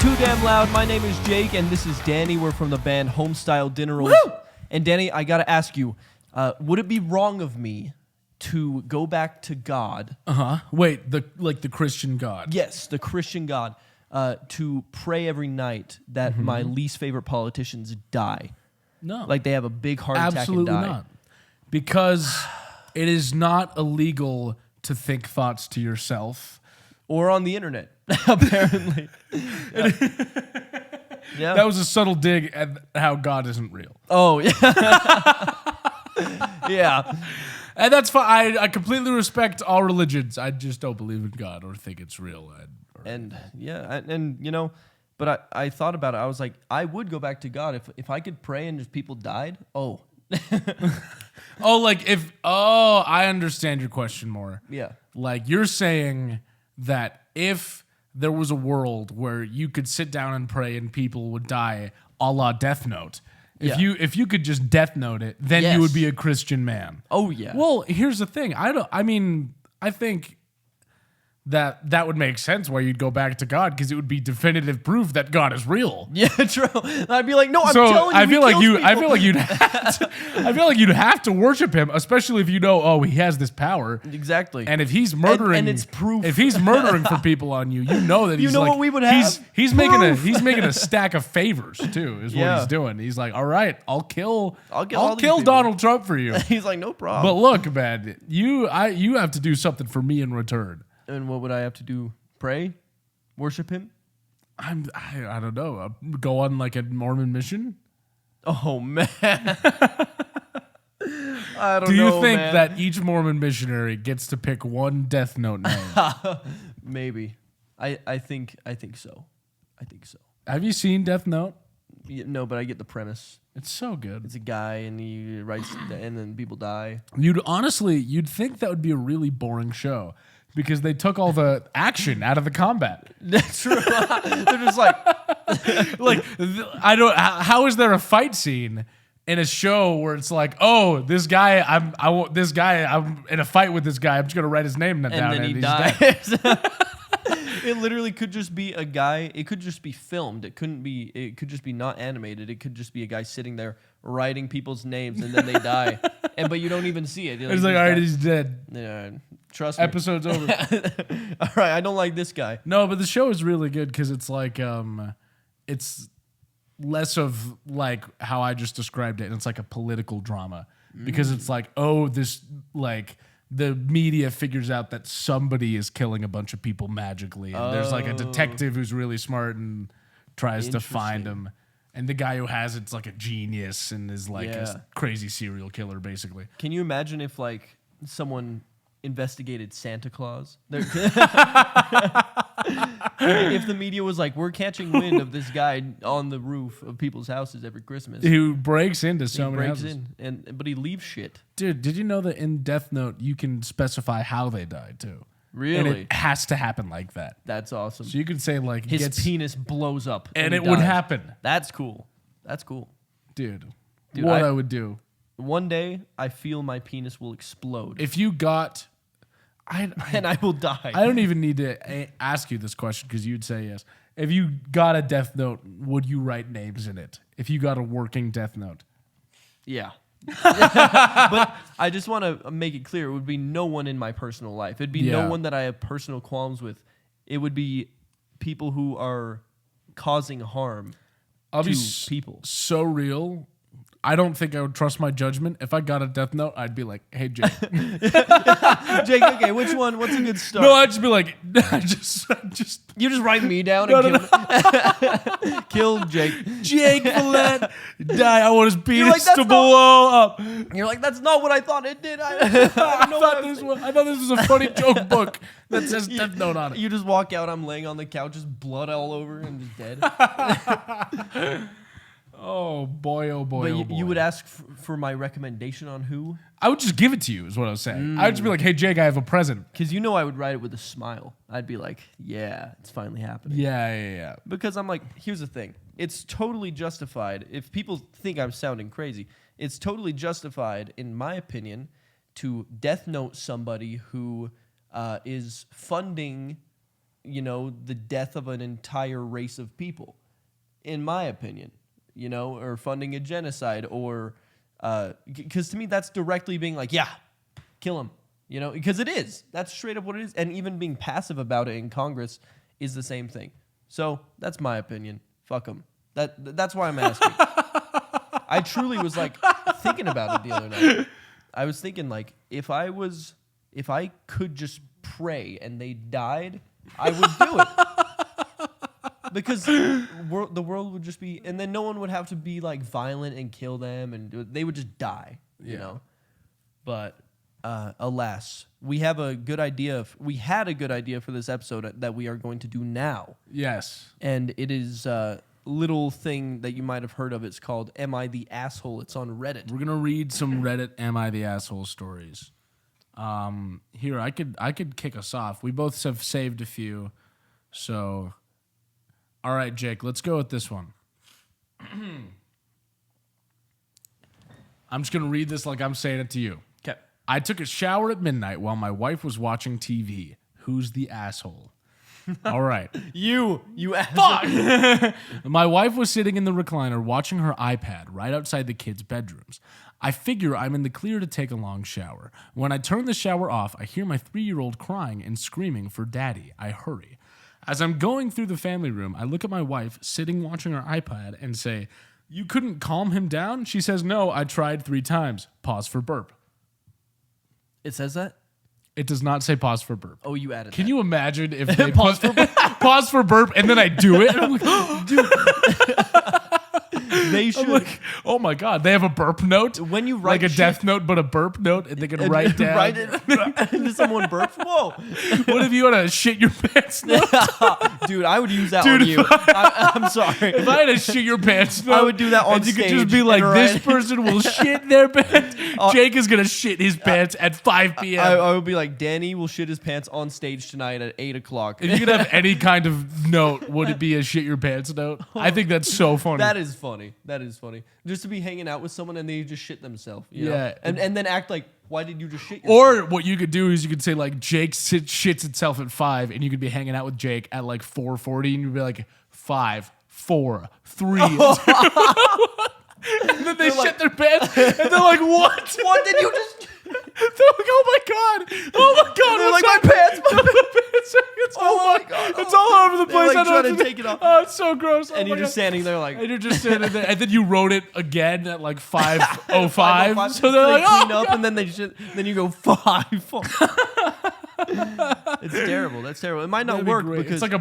Too Damn Loud. My name is Jake, and this is Danny. We're from the band Homestyle Dinner Rolls. Woo! And Danny, I gotta ask you, would it be wrong of me to go back to God? Wait, the Christian God. Yes, the Christian God. To pray every night that my least favorite politicians die. No. Like they have a big heart attack Absolutely and die. not. Because it is not illegal to think thoughts to yourself. Or on the internet, apparently. Yeah. That was a subtle dig at how God isn't real. Oh, yeah. Yeah. And that's fine. I completely respect all religions. I just don't believe in God or think it's real. And you know, but I thought about it. I was like, I would go back to God if I could pray and if people died. Oh. I understand your question more. Yeah. Like you're saying that if there was a world where you could sit down and pray and people would die, a la Death Note. If you could just Death Note it, then you would be a Christian man. Oh yeah. Well, here's the thing. I think that would make sense why you'd go back to God because it would be definitive proof that God is real. Yeah, true. I'd be like, no, I'm So telling you. I feel like you'd have to worship him, especially if you know, oh, he has this power. Exactly. And if he's murdering, and it's proof. If he's murdering for people on you, you know that he's know like, what we would have? He's making a stack of favors too. Is what Yeah. he's doing. He's like, all right, I'll kill all these people. Donald Trump for you. He's like, no problem. But look, man, you have to do something for me in return. And what would I have to do? Pray? Worship him? I don't know. Go on like a Mormon mission. Oh man. I don't know. Do you think man. that each Mormon missionary gets to pick one Death Note name? Maybe. I think so. I think so. Have you seen Death Note? Yeah, no, but I get the premise. It's so good. It's a guy and he writes and then people die. You'd think that would be a really boring show because they took all the action out of the combat. That's true. They're just like how is there a fight scene in a show where it's like, oh, this guy, I'm in a fight with this guy. I'm just gonna write his name down and then he he's dies. dead. It literally could just be a guy. It could just be filmed. It could just be not animated. It could just be a guy sitting there writing people's names and then they die. But you don't even see it. It's like, all right, he's dead. Yeah, trust me. Episode's over. All right, I don't like this guy. No, but the show is really good because it's like it's less of like how I just described it, and it's like a political drama because it's like, oh, this like. The media figures out that somebody is killing a bunch of people magically. And there's like a detective who's really smart and tries to find him. And the guy who has it's like a genius and is like a crazy serial killer, basically. Can you imagine if like someone investigated Santa Claus? If the media was like, we're catching wind of this guy on the roof of people's houses every Christmas. Who breaks into so many houses. But he leaves shit. Dude, did you know that in Death Note you can specify how they died too? Really? And it has to happen like that. That's awesome. So you could say like his penis blows up. And he it would dies. happen. That's cool. That's cool. Dude what I would do. One day I feel my penis will explode. If you got and I will die. I don't even need to ask you this question because you'd say yes. If you got a Death Note, would you write names in it? If you got a working Death Note? Yeah. But I just want to make it clear, it would be no one in my personal life. It'd be no one that I have personal qualms with. It would be people who are causing harm to people. So real. I don't think I would trust my judgment. If I got a Death Note, I'd be like, hey, Jake. Jake, okay, which one? What's a good start? No, I'd just be like, You just write me down and kill Jake. Jake Follett, die. I want his penis like, to blow up. You're like, that's not what I thought it did. I thought this was a funny joke book that says Death Note on it. You just walk out, I'm laying on the couch, just blood all over and just dead. Oh boy, oh boy, but you would ask for my recommendation on who? I would just give it to you, is what I was saying. I would just be like, hey, Jake, I have a present. Because you know I would write it with a smile. I'd be like, yeah, it's finally happening. Yeah. Because I'm like, here's the thing. It's totally justified. If people think I'm sounding crazy, it's totally justified, in my opinion, to Death Note somebody who is funding the death of an entire race of people, in my opinion, or funding a genocide, or because to me that's directly being like, yeah, kill him, because it is. That's straight up what it is. And even being passive about it in Congress is the same thing. So that's my opinion. Fuck them. That's why I'm asking. I truly was like thinking about it the other night. I was thinking like if I could just pray and they died, I would do it. Because the world would just be, and then no one would have to be like violent and kill them, and they would just die, you know. But alas, we had a good idea for this episode that we are going to do now. Yes. And it is little thing that you might have heard of. It's called Am I the Asshole? It's on Reddit. We're going to read some Reddit Am I the Asshole stories. Here, I could kick us off. We both have saved a few. So, all right, Jake, let's go with this one. I'm just going to read this like I'm saying it to you. Okay. I took a shower at midnight while my wife was watching TV. Who's the asshole? All right. You asshole. Fuck! My wife was sitting in the recliner watching her iPad right outside the kids' bedrooms. I figure I'm in the clear to take a long shower. When I turn the shower off, I hear my 3-year-old crying and screaming for daddy. I hurry. As I'm going through the family room, I look at my wife sitting watching her iPad and say, "You couldn't calm him down?" She says, "No, I tried 3 times. Pause for burp." It says that? It does not say pause for burp. Oh, you added Can that. you imagine if they pause for burp and then I do it? And I'm like, dude. They should. Like, oh my God. They have a burp note. When you write like a death note, but a burp note, and they can write down. Write it into someone burps? Whoa. What if you had a shit your pants note? Dude, I would use that on you. I'm sorry. If I had a shit your pants note, I would do that on stage. You could just be like, this person will shit their pants. Jake is going to shit his pants at 5 p.m. I would be like, Danny will shit his pants on stage tonight at 8 o'clock. If you could have any kind of note, would it be a shit your pants note? I think that's so funny. That is funny. Just to be hanging out with someone and they just shit themselves. You know? And then act like, why did you just shit yourself? Or what you could do is you could say like Jake shits itself at 5, and you could be hanging out with Jake at like 4:40, and you'd be like 5, 4, 3. And then they shit their pants, and they're like, "What? What did you just?" They're like, "Oh my God! Oh my God!" They're like, "My pants! My pants! It's all my God! It's all over the place." They're like trying to take it off. Oh, it's so gross! And you're just standing there like, and you're just standing there, and then you wrote it again at like 5:05. So they're like, clean "Oh, up," and then they shit. Then you go 5. It's terrible. That's terrible. It might not work because it's like a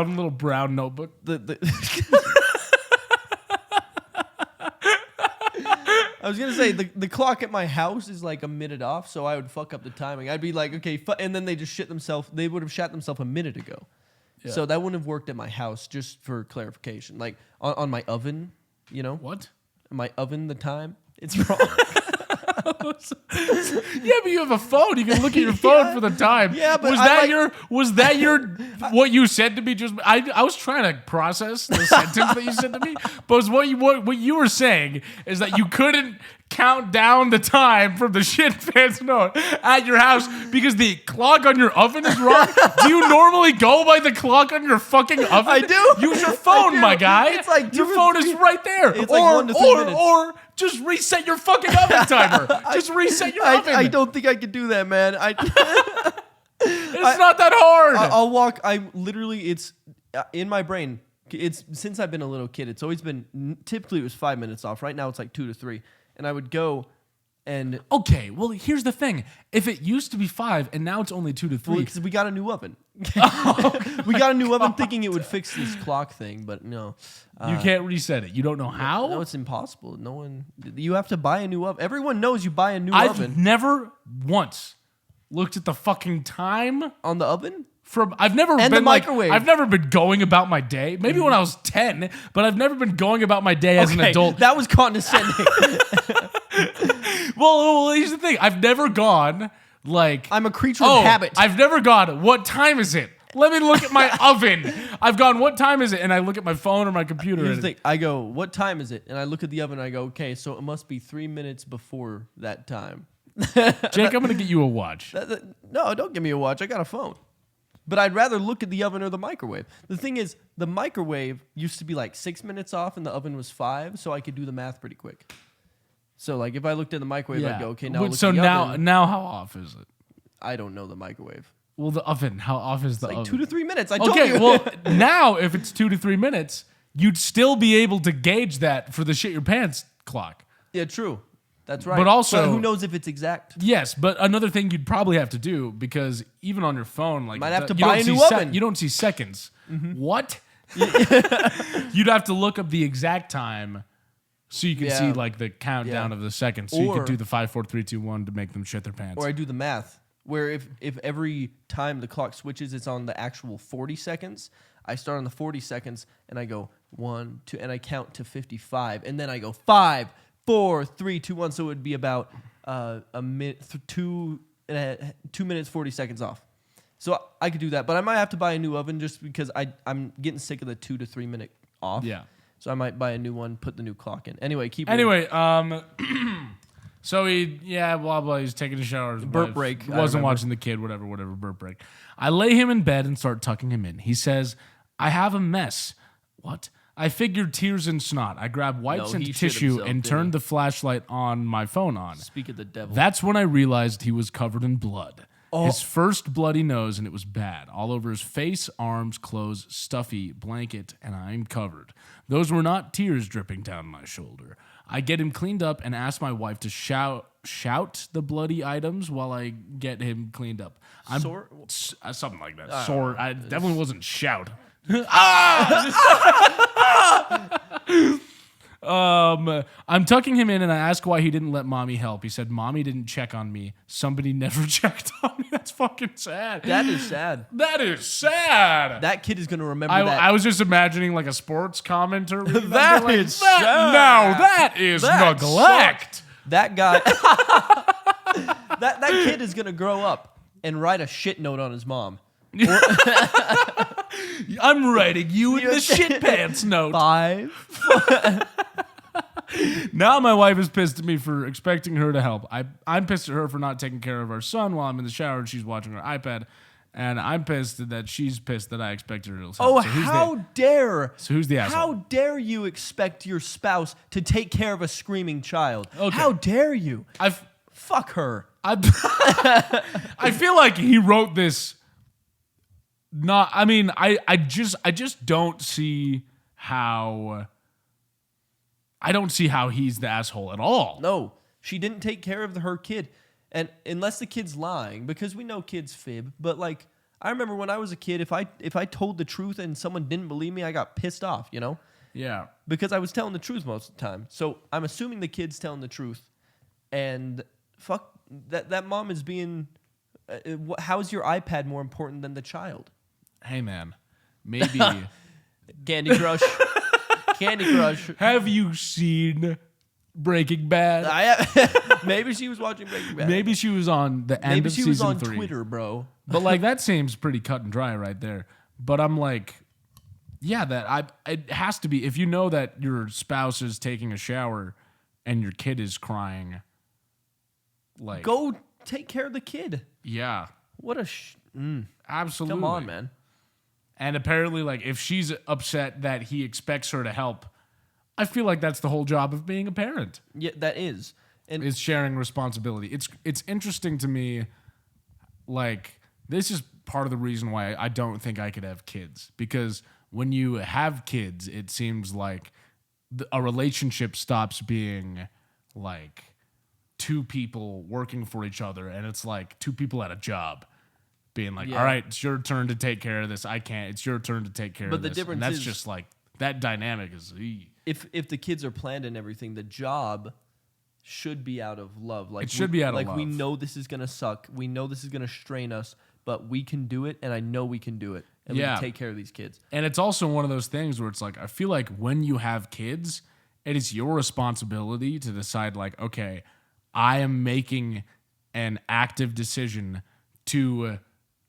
little brown notebook. I was gonna say the clock at my house is like a minute off, so I would fuck up the timing. I'd be like, okay, and then they just shit themselves. They would have shat themselves a minute ago, so that wouldn't have worked at my house. Just for clarification, like on my oven, What? My oven, the time it's wrong. Yeah, but you have a phone. You can look at your phone for the time. Yeah, but was that your what you said to me? Just I was trying to process the sentence that you said to me, but what you were saying is that you couldn't count down the time from the shit pants note at your house because the clock on your oven is wrong. Do you normally go by the clock on your fucking oven? I do. Use your phone, my guy. It's like your phone is right there. It's like 1 to 3 minutes. Or just reset your fucking oven timer. Just reset your oven. I don't think I could do that, man. It's not that hard. I'll walk. It's in my brain. It's since I've been a little kid. It's always been, typically it was 5 minutes off. Right now it's like 2 to 3. And I would go and... Okay, well, here's the thing. If it used to be 5 and now it's only 2 to 3... Because we got a new oven. We got a new oven thinking it would fix this clock thing, but no. You can't reset it. You don't know how? No, it's impossible. No one... You have to buy a new oven. Everyone knows you buy a new oven. I've never once looked at the fucking time... On the oven? I've never and been the microwave. I've never been going about my day. Maybe when I was 10, but I've never been going about my day as an adult. That was condescending. Well, here's the thing. I've never gone like I'm a creature of habit. I've never gone, what time is it? Let me look at my oven. I've gone, what time is it? And I look at my phone or my computer. Here's the thing. I go, what time is it? And I look at the oven and I go, okay, so it must be 3 minutes before that time. Jake, I'm going to get you a watch. No, don't give me a watch. I got a phone. But I'd rather look at the oven or the microwave. The thing is, the microwave used to be like 6 minutes off and the oven was 5, so I could do the math pretty quick. So like if I looked at the microwave, I'd go, okay, now look so at the oven. now how off is it? I don't know the microwave. Well, the oven, how off is the Like oven? 2 to 3 minutes. I told you. Okay, well, now if it's 2 to 3 minutes, you'd still be able to gauge that for the shit your pants clock. Yeah, true. That's right. But also, who knows if it's exact? Yes, but another thing you'd probably have to do, because even on your phone, like Might have to you buy don't a new see oven. you don't see seconds. What? You'd have to look up the exact time so you can see like the countdown of the seconds. So you could do the 5, 4, 3, 2, 1 to make them shit their pants. Or I do the math, where if every time the clock switches, it's on the actual 40 seconds. I start on the 40 seconds and I go 1, 2, and I count to 55, and then I go 5, 4, 3, 2, 1. So it would be about a minute, 2 minutes 40 seconds off. So I could do that, but I might have to buy a new oven just because I'm getting sick of the 2 to 3 minute off. Yeah. So I might buy a new one, put the new clock in. Anyway, So blah blah. He's taking a shower. Burp break. Wasn't watching the kid. Whatever. Burp break. I lay him in bed and start tucking him in. He says, "I have a mess." What? I figured tears and snot. I grabbed wipes and tissue and turned the flashlight on my phone on. Speak of the devil. That's when I realized he was covered in blood. His first bloody nose, and it was bad. All over his face, arms, clothes, stuffy blanket, and I'm covered. Those were not tears dripping down my shoulder. I get him cleaned up and ask my wife to shout the bloody items while I get him cleaned up. Something like that. I definitely wasn't shout. I'm tucking him in and I ask why he didn't let mommy help. He said, "Mommy didn't check on me. Somebody never checked on me." That's fucking sad. That is sad. That is sad. That kid is going to remember that. I was just imagining like a sports commenter. That is sad. Now that is neglect. Sucked. That guy, that kid is going to grow up and write a shit note on his mom. I'm writing you in the shit pants note. 5. Now my wife is pissed at me for expecting her to help. I'm pissed at her for not taking care of our son while I'm in the shower and she's watching her iPad. And I'm pissed that she's pissed that I expected her to help. Oh, how dare! So who's the asshole? How dare you expect your spouse to take care of a screaming child? Okay. How dare you? Fuck her. I feel like he wrote this. I just don't see how. I don't see how he's the asshole at all. No, she didn't take care of her kid. And unless the kid's lying, because we know kids fib, but like I remember when I was a kid, if I told the truth and someone didn't believe me, I got pissed off, you know? Yeah. Because I was telling the truth most of the time. So I'm assuming the kid's telling the truth. And fuck, that mom is being... how is your iPad more important than the child? Hey, man. Maybe... Candy Crush. Candy Crush. Have you seen Breaking Bad? Maybe she was watching Breaking Bad. Maybe she was on the end of season 3. Maybe she was on Twitter, bro. But like that seems pretty cut and dry right there. But I'm like, yeah, it has to be. If you know that your spouse is taking a shower and your kid is crying, like go take care of the kid. Yeah. What a absolutely. Come on, man. And apparently, like, if she's upset that he expects her to help, I feel like that's the whole job of being a parent. Yeah, that is. And is sharing responsibility. It's interesting to me, like, this is part of the reason why I don't think I could have kids. Because when you have kids, it seems like a relationship stops being, like, two people working for each other. And it's like two people at a job. Being like, all right, it's your turn to take care of this. I can't. It's your turn to take care of this. But the difference is... is... just like, that dynamic is... If the kids are planned and everything, the job should be out of love. Like, it should be out of love. Like, we know this is going to suck. We know this is going to strain us, but we can do it, and I know we can do it. And we can take care of these kids. And it's also one of those things where it's like, I feel like when you have kids, it is your responsibility to decide, like, okay, I am making an active decision to...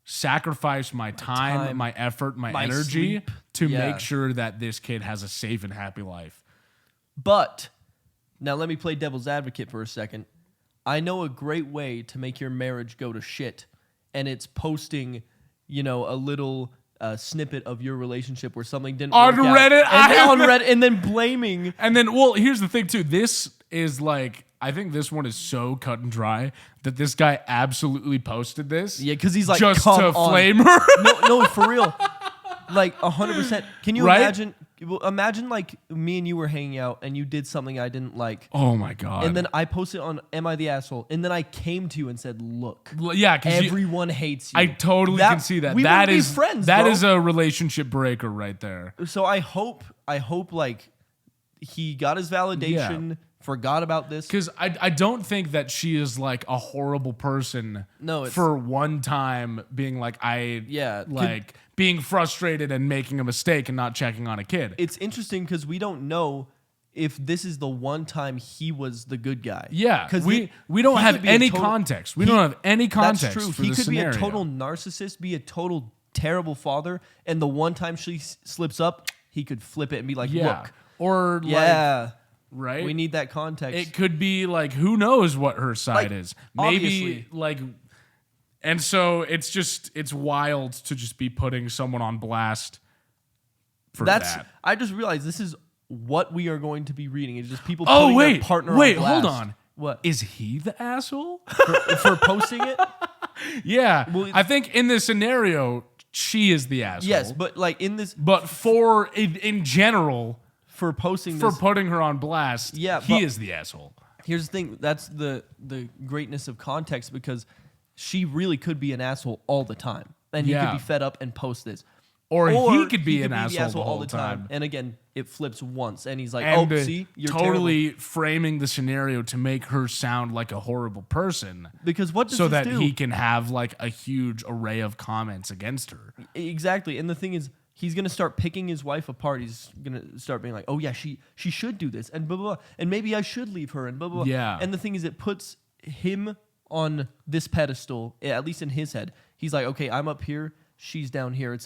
sacrifice my time, my effort, my energy sleep. to make sure that this kid has a safe and happy life. But now let me play devil's advocate for a second. I know a great way to make your marriage go to shit, and it's posting a little snippet of your relationship where something didn't on work Reddit, out, on Reddit, and then blaming. And then, well, here's the thing too. This is like, I think this one is so cut and dry that this guy absolutely posted this. Yeah, because he's like, just come to on. flame her. No, for real. Like 100%. Can you Right? imagine? Imagine like me and you were hanging out and you did something I didn't like. Oh my God. And then I posted on Am I the Asshole? And then I came to you and said, look, yeah, because everyone hates you. I totally can see that. We That wouldn't is be friends, that bro. is a relationship breaker right there. So I hope like he got his validation, forgot about this. Because I don't think that she is like a horrible person. No, it's, for one time being like being frustrated and making a mistake and not checking on a kid. It's interesting because we don't know if this is the one time he was the good guy. Yeah, because we don't have any context. We don't have any context. That's true. For He the could scenario. be a total narcissist, be a total terrible father, and the one time she slips up, he could flip it and be like, look. Or yeah. Right? We need that context. It could be like, who knows what her side is. Maybe obviously. like, and so it's wild to just be putting someone on blast for that. I just realized this is what we are going to be reading. It's just people Oh, putting wait, their partner wait, on blast. hold on. What? Is he the asshole? For posting it? Yeah. Well, I think in this scenario, she is the asshole. Yes, but like in this... But in general... For posting For this... putting her on blast, he is the asshole. Here's the thing. That's the greatness of context, because she really could be an asshole all the time. And he could be fed up and post this. Or he could be an asshole the whole time. And again, it flips once. And he's like, and see? You're totally terrible. framing the scenario to make her sound like a horrible person. Because what does so this that do? he can have like a huge array of comments against her. Exactly. And the thing is, he's going to start picking his wife apart. He's going to start being like, oh, yeah, she should do this, and blah, blah, blah. And maybe I should leave her, and blah, blah, blah. Yeah. And the thing is, it puts him on this pedestal, at least in his head. He's like, okay, I'm up here, she's down here.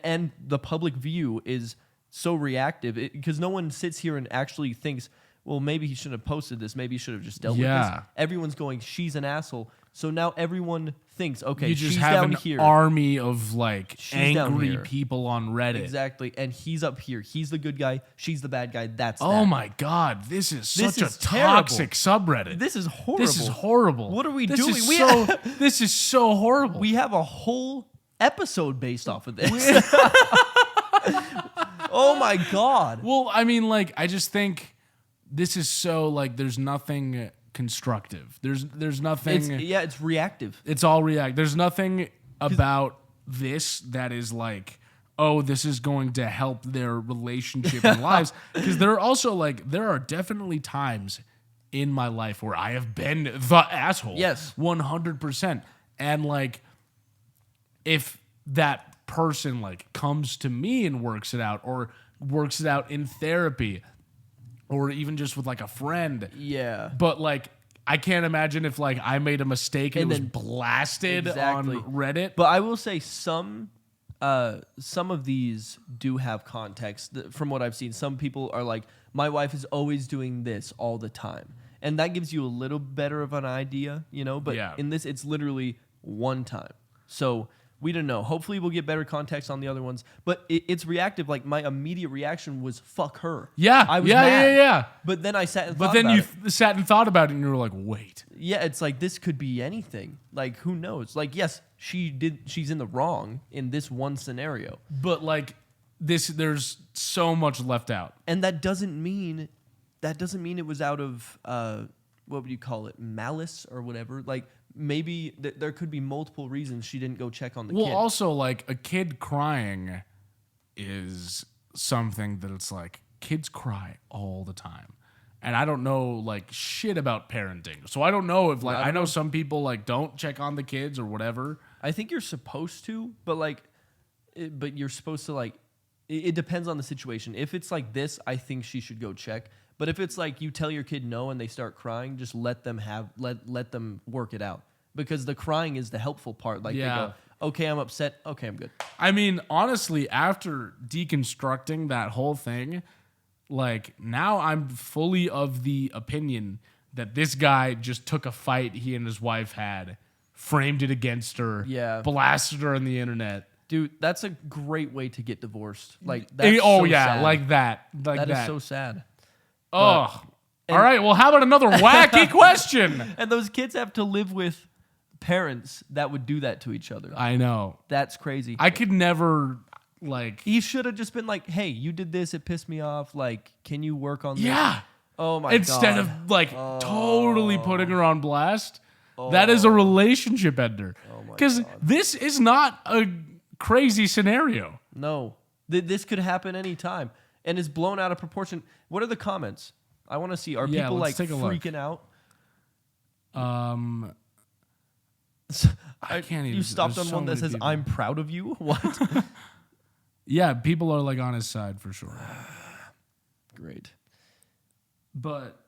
And the public view is so reactive, because no one sits here and actually thinks, well, maybe he shouldn't have posted this. Maybe he should have just dealt with this. Everyone's going, she's an asshole. So now everyone thinks, okay, you just she's have down an here. army of like She's angry people on Reddit. Exactly. And he's up here. He's the good guy. She's the bad guy. That's Oh that. my God. This is such a terrible. toxic subreddit. This is horrible. This is horrible. What are we this doing? Is this is so horrible. We have a whole episode based off of this. Oh my God. Well, I mean, like, I just think this is so like there's nothing constructive. There's nothing. It's reactive. It's all react. There's nothing about this that is like, oh, this is going to help their relationship and lives. Because there are definitely times in my life where I have been the asshole. Yes. 100%. And like, if that person like comes to me and works it out, or works it out in therapy, or even just with like a friend. Yeah. But like, I can't imagine if like I made a mistake and it was blasted on Reddit. But I will say some of these do have context. From what I've seen, some people are like, my wife is always doing this all the time. And that gives you a little better of an idea, But in this, it's literally one time. So we don't know. Hopefully we'll get better context on the other ones. But it's reactive. Like, my immediate reaction was, fuck her. Yeah. I was mad. Yeah. But then I sat and thought But then about you sat and thought about it and you were like, wait. Yeah, it's like, this could be anything. Like, who knows? Like, yes, she's in the wrong in this one scenario. But like, there's so much left out. And that doesn't mean it was out of what would you call it, malice or whatever. Like, maybe there could be multiple reasons she didn't go check on the kid. Well, also, like, a kid crying is something that it's like, kids cry all the time. And I don't know, like, shit about parenting. So I don't know if, like, I know some people, like, don't check on the kids or whatever. I think you're supposed to, but, like, but you're supposed to, like, it depends on the situation. If it's like this, I think she should go check. But if it's like you tell your kid no and they start crying, just let them work it out. Because the crying is the helpful part. Like, they go, okay, I'm upset. Okay, I'm good. I mean, honestly, after deconstructing that whole thing, like, now I'm fully of the opinion that this guy just took a fight he and his wife had framed it against her, blasted her on the internet. Dude, that's a great way to get divorced. Like, that's sad. Like that. That is so sad. Oh. All right, well, how about another wacky question? And those kids have to live with parents that would do that to each other. I know. That's crazy. I could never, like... He should have just been like, hey, you did this, it pissed me off. Like, can you work on this? Yeah. Oh, my God. Instead of, like, totally putting her on blast. That is a relationship ender. Because this is not a crazy scenario. No. This could happen anytime. And it's blown out of proportion. What are the comments? I want to see. Are people, like, freaking out? I can't even. You stopped on one that says, people. I'm proud of you? What? Yeah, people are, like, on his side for sure. Great. But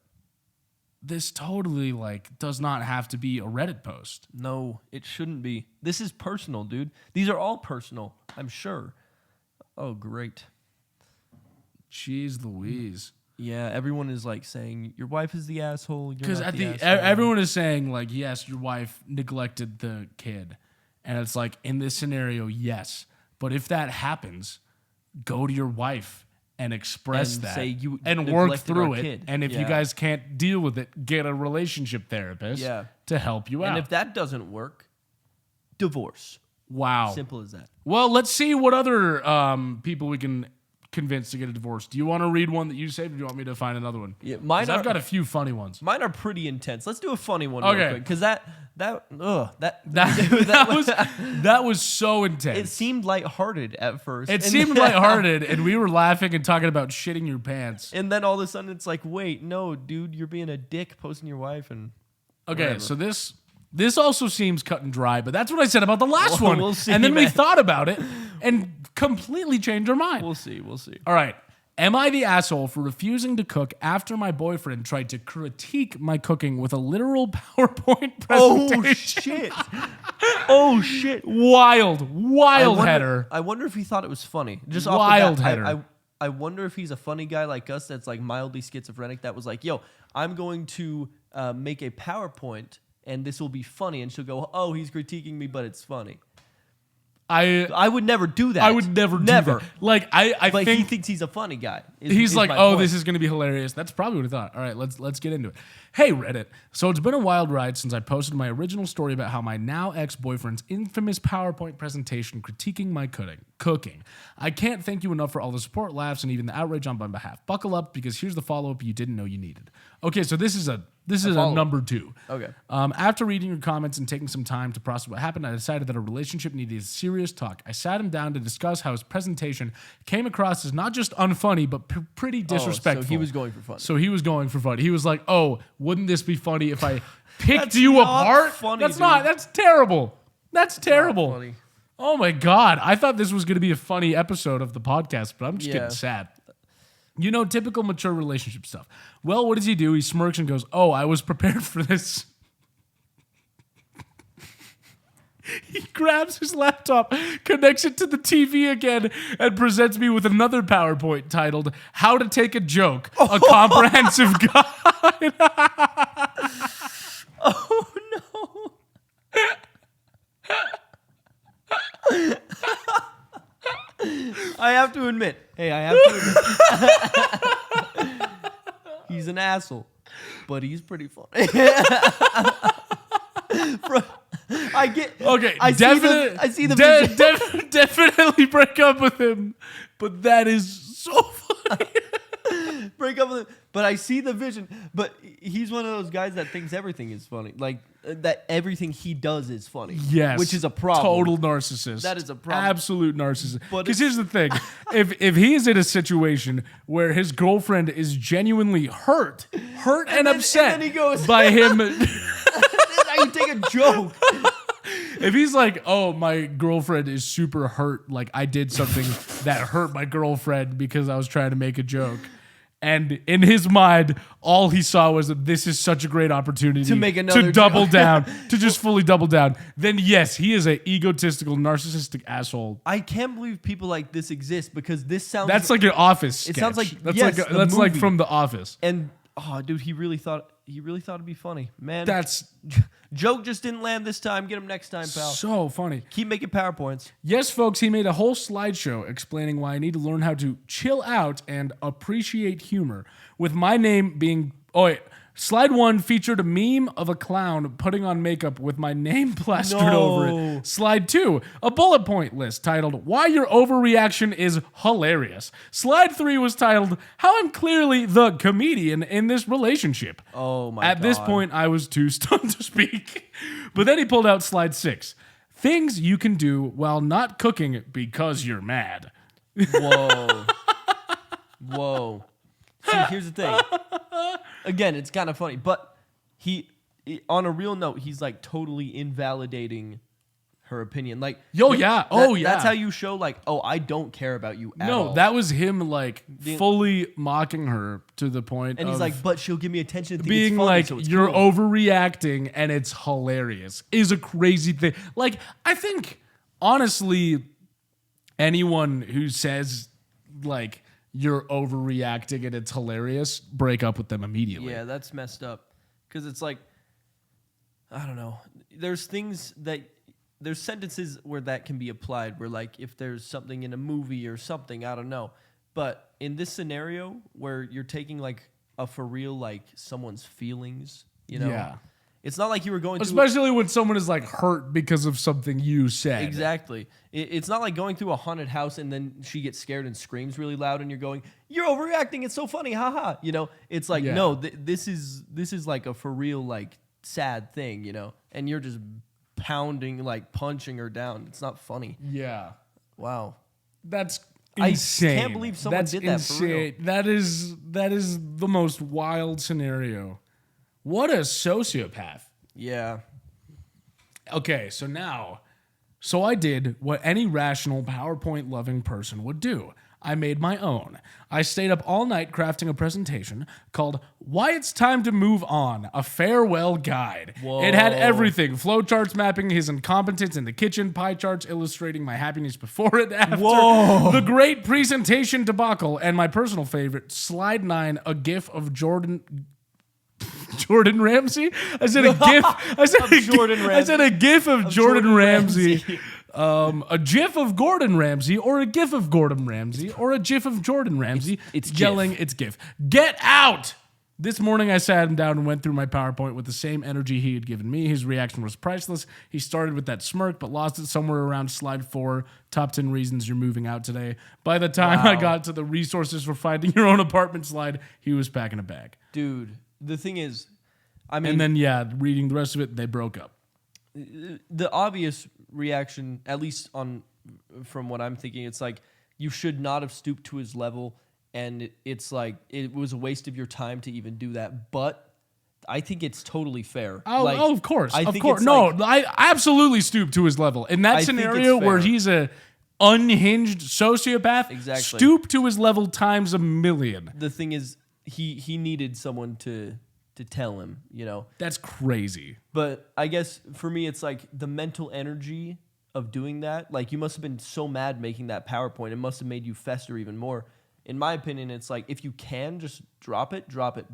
this totally, like, does not have to be a Reddit post. No, it shouldn't be. This is personal, dude. These are all personal, I'm sure. Oh, great. Jeez Louise. Yeah, everyone is, like, saying, your wife is the asshole. Because everyone is saying, like, yes, your wife neglected the kid. And it's like, in this scenario, yes. But if that happens, go to your wife and express and that say you and work through it. Kid. And if you guys can't deal with it, get a relationship therapist to help you out. And if that doesn't work, divorce. Wow. Simple as that. Well, let's see what other people we can convince to get a divorce. Do you want to read one that you saved, or do you want me to find another one? Yeah, I've got a few funny ones. Mine are pretty intense. Let's do a funny one real quick, because that was so intense. It seemed lighthearted at first. It seemed lighthearted, and we were laughing and talking about shitting your pants. And then all of a sudden, it's like, wait, no, dude, you're being a dick posting your wife and. Okay, whatever. So this also seems cut and dry, but that's what I said about the last one. We'll see, and then man. we thought about it and completely changed our mind. We'll see. All right. Am I the asshole for refusing to cook after my boyfriend tried to critique my cooking with a literal PowerPoint presentation? Oh, shit. Wild header. I wonder if he thought it was funny. Just wild off the bat, header. I wonder if he's a funny guy like us that's, like, mildly schizophrenic that was like, yo, I'm going to make a PowerPoint and this will be funny. And she'll go, oh, he's critiquing me, but it's funny. I would never do that. I would never do that. Like, I think he thinks he's a funny guy. He's like, oh, this is going to be hilarious. That's probably what he thought. All right, let's get into it. Hey, Reddit. So it's been a wild ride since I posted my original story about how my now ex-boyfriend's infamous PowerPoint presentation critiquing my cooking. I can't thank you enough for all the support, laughs, and even the outrage on my behalf. Buckle up, because here's the follow-up you didn't know you needed. Okay, so this is a number 2. Okay. After reading your comments and taking some time to process what happened, I decided that a relationship needed serious talk. I sat him down to discuss how his presentation came across as not just unfunny, but pretty disrespectful. So he was going for fun. He was like, oh, wouldn't this be funny if I picked you apart? Funny, That's not. That's terrible. That's terrible. Funny. Oh, my God. I thought this was going to be a funny episode of the podcast, but I'm just getting sad. You know, typical mature relationship stuff. Well, what does he do? He smirks and goes, oh, I was prepared for this. He grabs his laptop, connects it to the TV again, and presents me with another PowerPoint titled, How to Take a Joke, a Comprehensive Guide. Oh, no. I have to admit. He's an asshole, but he's pretty funny. I get. Okay, I see the vision. Definitely break up with him, but that is so funny. Break up with him, but I see the vision. But he's one of those guys that thinks everything is funny, like that everything he does is funny. Yes, which is a problem. Total narcissist. That is a problem. Absolute narcissist. Because here's the thing: if he is in a situation where his girlfriend is genuinely hurt and upset, and then he goes, by him. You take a joke. If he's like, oh, my girlfriend is super hurt, like I did something that hurt my girlfriend because I was trying to make a joke. And in his mind, all he saw was that this is such a great opportunity to make another to double down, to just fully double down. Then yes, he is an egotistical, narcissistic asshole. I can't believe people like this exist, because this sounds. That's like an Office sketch. It sounds like that's like from The Office. And dude, he really thought he really thought it'd be funny. Man, That's joke just didn't land this time. Get him next time, pal. so funny. Keep making PowerPoints. Yes, folks, he made a whole slideshow explaining why I need to learn how to chill out and appreciate humor. With my name being... Oh, wait. Slide 1 featured a meme of a clown putting on makeup with my name plastered over it. Slide 2, a bullet point list titled, Why Your Overreaction is Hilarious. Slide 3 was titled, How I'm Clearly the Comedian in This Relationship. Oh, my God. At this point, I was too stunned to speak. But then he pulled out slide 6. Things you can do while not cooking because you're mad. Whoa. Whoa. See, here's the thing. Again, it's kind of funny, but on a real note, he's like totally invalidating her opinion. Like, that's how you show like, oh, I don't care about you at all. No, that was him like fully mocking her to the point and he's like, but she'll give me attention. Being it's funny, like, so it's you're cool. overreacting and it's hilarious is a crazy thing. Like, I think honestly, anyone who says like you're overreacting and it's hilarious, break up with them immediately. Yeah, that's messed up. Because it's like, I don't know. There's sentences where that can be applied, where like if there's something in a movie or something, I don't know. But in this scenario where you're taking like a for real, like someone's feelings, you know? Yeah. It's not like you were going especially when someone is like hurt because of something you said. Exactly. It's not like going through a haunted house and then she gets scared and screams really loud and you're going, you're overreacting. It's so funny. Haha. You know, it's like, no, this is like a for real, like sad thing, you know, and you're just pounding, like punching her down. It's not funny. Yeah. Wow. That's insane. I can't believe someone did that for real. That is the most wild scenario. What a sociopath. Yeah. Okay, so I did what any rational PowerPoint-loving person would do. I made my own. I stayed up all night crafting a presentation called Why It's Time to Move On, a Farewell Guide. Whoa. It had everything. Flowcharts mapping his incompetence in the kitchen, pie charts illustrating my happiness before and after. Whoa. The great presentation debacle, and my personal favorite, slide 9, a gif of Jordan Ramsay? I said a gif. I said a gif of Jordan Ramsay. A gif of Gordon Ramsay, or a gif of Gordon Ramsay, or a gif of Jordan Ramsay. It's yelling, gif. It's gif. Get out! This morning I sat him down and went through my PowerPoint with the same energy he had given me. His reaction was priceless. He started with that smirk, but lost it somewhere around slide 4, top 10 reasons you're moving out today. By the time I got to the resources for finding your own apartment slide, he was packing a bag. Dude, the thing is, I mean... And then, reading the rest of it, they broke up. The obvious reaction, at least from what I'm thinking, it's like, you should not have stooped to his level, and it's like, it was a waste of your time to even do that, but I think it's totally fair. Oh, of course. Of course. No, I absolutely stooped to his level. In that scenario where he's a unhinged sociopath, exactly. Stoop to his level times a million. The thing is, he needed someone to tell him, you know. That's crazy. But I guess for me, it's like the mental energy of doing that. Like, you must have been so mad making that PowerPoint. It must have made you fester even more. In my opinion, it's like, if you can just drop it.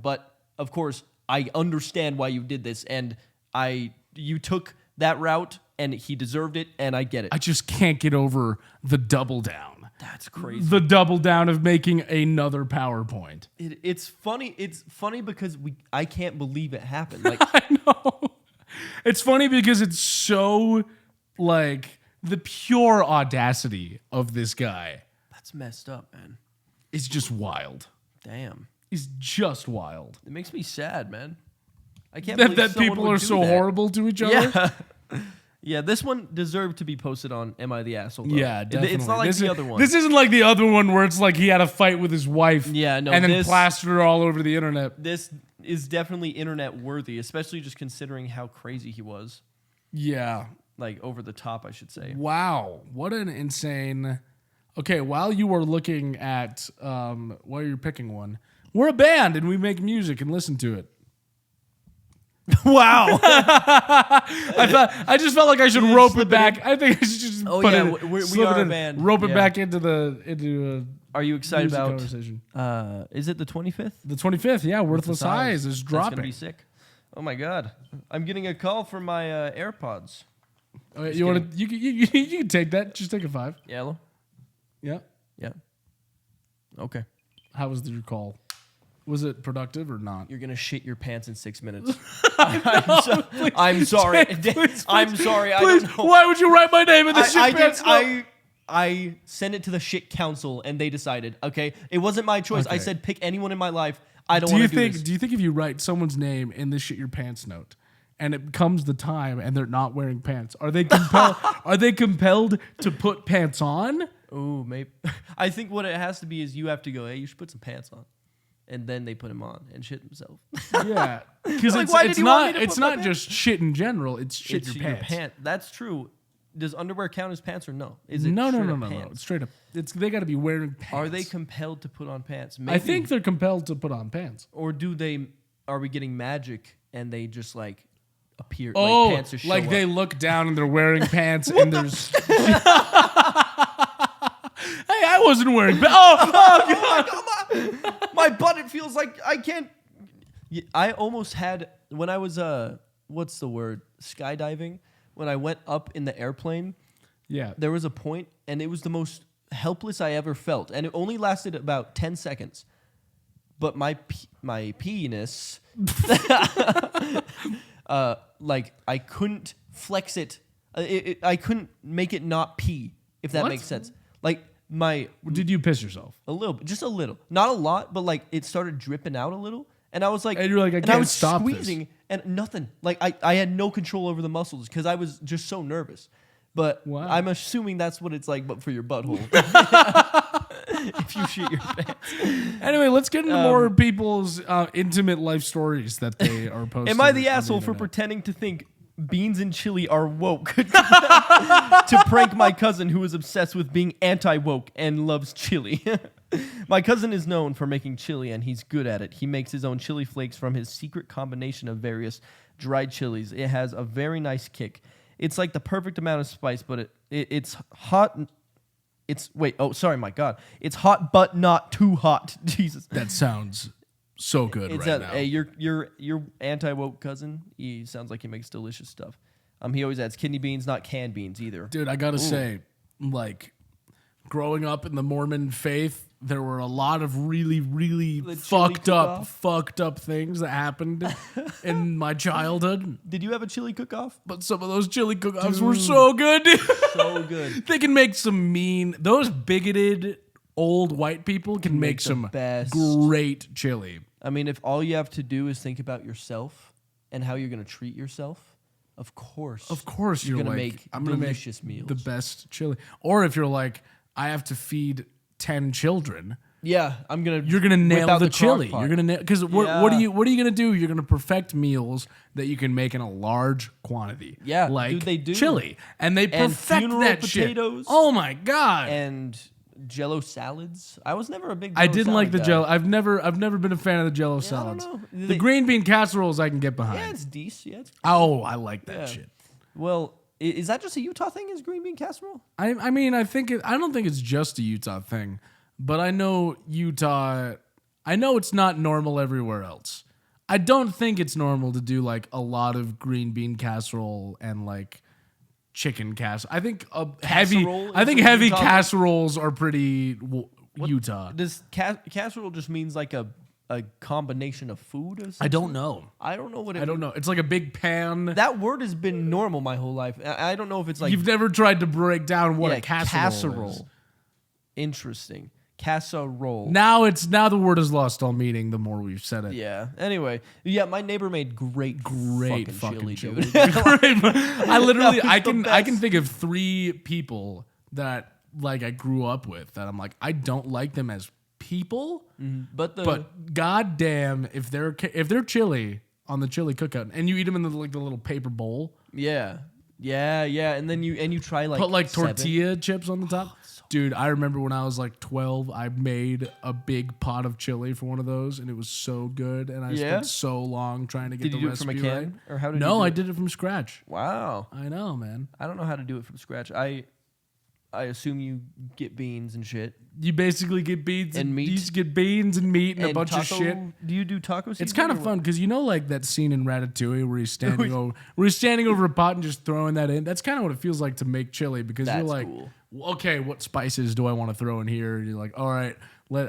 But of course, I understand why you did this, and you took that route, and he deserved it, and I get it. I just can't get over the double down. That's crazy. The double down of making another PowerPoint. It's funny. It's funny because I can't believe it happened. Like, I know. It's funny because it's so like the pure audacity of this guy. That's messed up, man. It's just wild. Damn. It's just wild. It makes me sad, man. I can't believe that people are so horrible to each other. Yeah. Yeah, this one deserved to be posted on Am I the Asshole? Though. Yeah, definitely. It's not like the other one. This isn't like the other one where it's like he had a fight with his wife. Yeah, no. And then plastered her all over the internet. This is definitely internet worthy, especially just considering how crazy he was. Yeah. Like, over the top, I should say. Wow. What an insane... Okay, while you were looking at... while you're picking one, we're a band and we make music and listen to it. Wow. I just felt like I should rope it back. I think I should just we are a band. Rope it back into Are you excited music about? conversation. Is it the 25th? The 25th, yeah, Worthless Eyes is That's dropping. gonna be sick. Oh my god, I'm getting a call from my AirPods. You want to? You can take that. Just take a 5. Yellow. Yeah. Yeah. Okay. How was your call? Was it productive or not? You're gonna shit your pants in 6 minutes. I'm sorry. I'm sorry. I don't know. Why would you write my name in the shit pants? I sent it to the shit council and they decided. Okay, it wasn't my choice. Okay. I said pick anyone in my life. I don't want to do this. Do you think if you write someone's name in the shit your pants note, and it comes the time and they're not wearing pants, are they compelled? Are they compelled to put pants on? Ooh, maybe. I think what it has to be is you have to go. Hey, you should put some pants on, and then they put them on and shit themselves. Yeah, because Like, why did you want me to it's put my not pants? just shit in general. It's shit It's your pants. That's true. Does underwear count as pants or no? Is it No. pants? It's straight up. They got to be wearing pants. Are they compelled to put on pants? Maybe. I think they're compelled to put on pants. Or do they? Are we getting magic and they just like appear? Oh, like pants just show they up? look down and they're wearing pants and there's. Hey, I wasn't wearing pants. Oh, God, my butt. It feels like I can't. I almost had when I was what's the word? Skydiving. When I went up in the airplane, yeah. there was a point, and it was the most helpless I ever felt, and it only lasted about 10 seconds. But my penis, like I couldn't flex it. I couldn't make it not pee, if that What? makes sense. Like my Did you piss yourself? a little, just a little, not a lot, but like it started dripping out a little, and I was like, And you were like, I and can't was stop this. squeezing, and nothing. Like I had no control over the muscles because I was just so nervous. But Wow. I'm assuming that's what it's like, but for your butthole. If you shit your pants. Anyway, let's get into more people's intimate life stories that they are posting. Am I the on asshole for internet. pretending to think beans and chili are woke to prank my cousin who is obsessed with being anti-woke and loves chili? My cousin is known for making chili, and he's good at it. He makes his own chili flakes from his secret combination of various dried chilies. It has a very nice kick. It's like the perfect amount of spice, but it's hot. It's my God. It's hot, but not too hot. Jesus. That sounds so good now. Hey, your anti-woke cousin, he sounds like he makes delicious stuff. He always adds kidney beans, not canned beans either. Dude, I gotta say, like, growing up in the Mormon faith, there were a lot of really, really The chili fucked cook-off? up things that happened in my childhood. Did you have a chili cook-off? But some of those chili cook-offs were so good. So good. They can make some those bigoted old white people can make the some best. great chili. I mean, if all you have to do is think about yourself and how you're going to treat yourself, of course You're gonna like, make I'm gonna delicious make meals. the best chili. Or if you're like, I have to feed 10 children. Yeah, You're gonna nail without the crock chili. pot. You're gonna nail because what are you gonna do? You're gonna perfect meals that you can make in a large quantity. Yeah, like dude, they do. chili, and they And perfect funeral that potatoes. shit. Oh my god! And Jello salads. I was never a big. I Jell-O didn't like salad the guy. Jello. I've never been a fan of the Jello I don't salads. know. The green bean casseroles I can get behind. Yeah, it's decent. Yeah, it's, Oh, I like that yeah. shit. Well, is that just a Utah thing? Is green bean casserole? I mean, I don't think it's just a Utah thing, but I know Utah. I know it's not normal everywhere else. I don't think it's normal to do like a lot of green bean casserole and like chicken casserole. I think Casserole is heavy a Utah thing? casseroles are pretty Utah. Does casserole just means like a combination of food? Or I don't know. I don't know what it I don't know. It's like a big pan. That word has been normal my whole life. I don't know if it's like You've never tried to break down what a casserole is. Interesting. Casserole. Now the word has lost all meaning the more we've said it. Yeah. Anyway, yeah, my neighbor made great fucking chili, dude. I literally That was I the can best. think of 3 people that like I grew up with that I'm like I don't like them as people, but goddamn if they're chili on the chili cookout and you eat them in the little paper bowl, yeah, and then you try like put like 7. tortilla chips on the top. Dude, I remember when I was like 12, I made a big pot of chili for one of those, and it was so good. And I spent so long trying to get Did the you do it from recipe a can, right. or how did you No, do I it? did it from scratch. Wow. I know, man. I don't know how to do it from scratch. I I assume you get beans and shit. You basically get beans and meat. You just get beans and meat and a bunch of taco, shit. Do you do taco season? It's kind of fun because you know, like that scene in Ratatouille where he's standing over a pot and just throwing that in. That's kind of what it feels like to make chili because you're like, cool. Okay, what spices do I want to throw in here? And you're like, all right,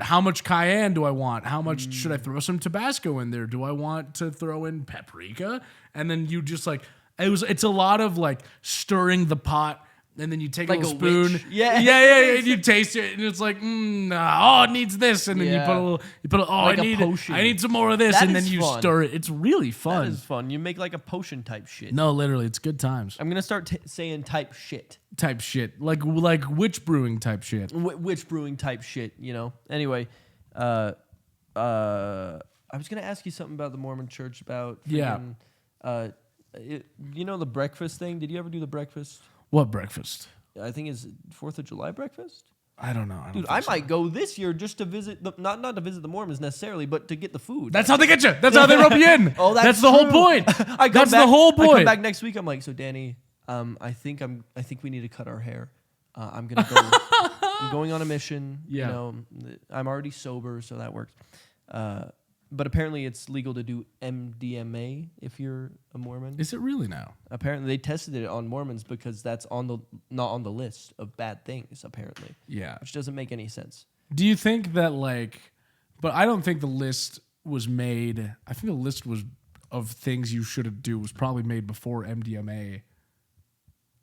how much cayenne do I want? How much should I throw some Tabasco in there? Do I want to throw in paprika? And then you just like it's a lot of like stirring the pot. And then you take like a little spoon, witch. and you taste it, and it's like, it needs this, and then you put like a potion. I need some more of this, That and then is you fun. stir it. It's really fun. That is fun. You make like a potion type shit. No, literally, it's good times. I'm gonna start saying type shit. Type shit, like witch brewing type shit. Witch brewing type shit. You know. Anyway, I was gonna ask you something about the Mormon Church about freaking, you know the breakfast thing. Did you ever do the breakfast? What breakfast? I think it's 4th of July breakfast. I don't know. Dude, I might go this year just to visit not to visit the Mormons necessarily, but to get the food. That's how they get you. That's how they rope you in. That's the whole true. point. That's the whole I come point. back next week. I'm like, so Danny, I think we need to cut our hair. I'm gonna go. I'm going on a mission. Yeah. You know, I'm already sober, so that works. But apparently, it's legal to do MDMA if you're a Mormon. Is it really now? Apparently, they tested it on Mormons because that's not on the list of bad things. Apparently, Yeah. which doesn't make any sense. Do you think that but I don't think the list was made. I think the list of things you should do was probably made before MDMA.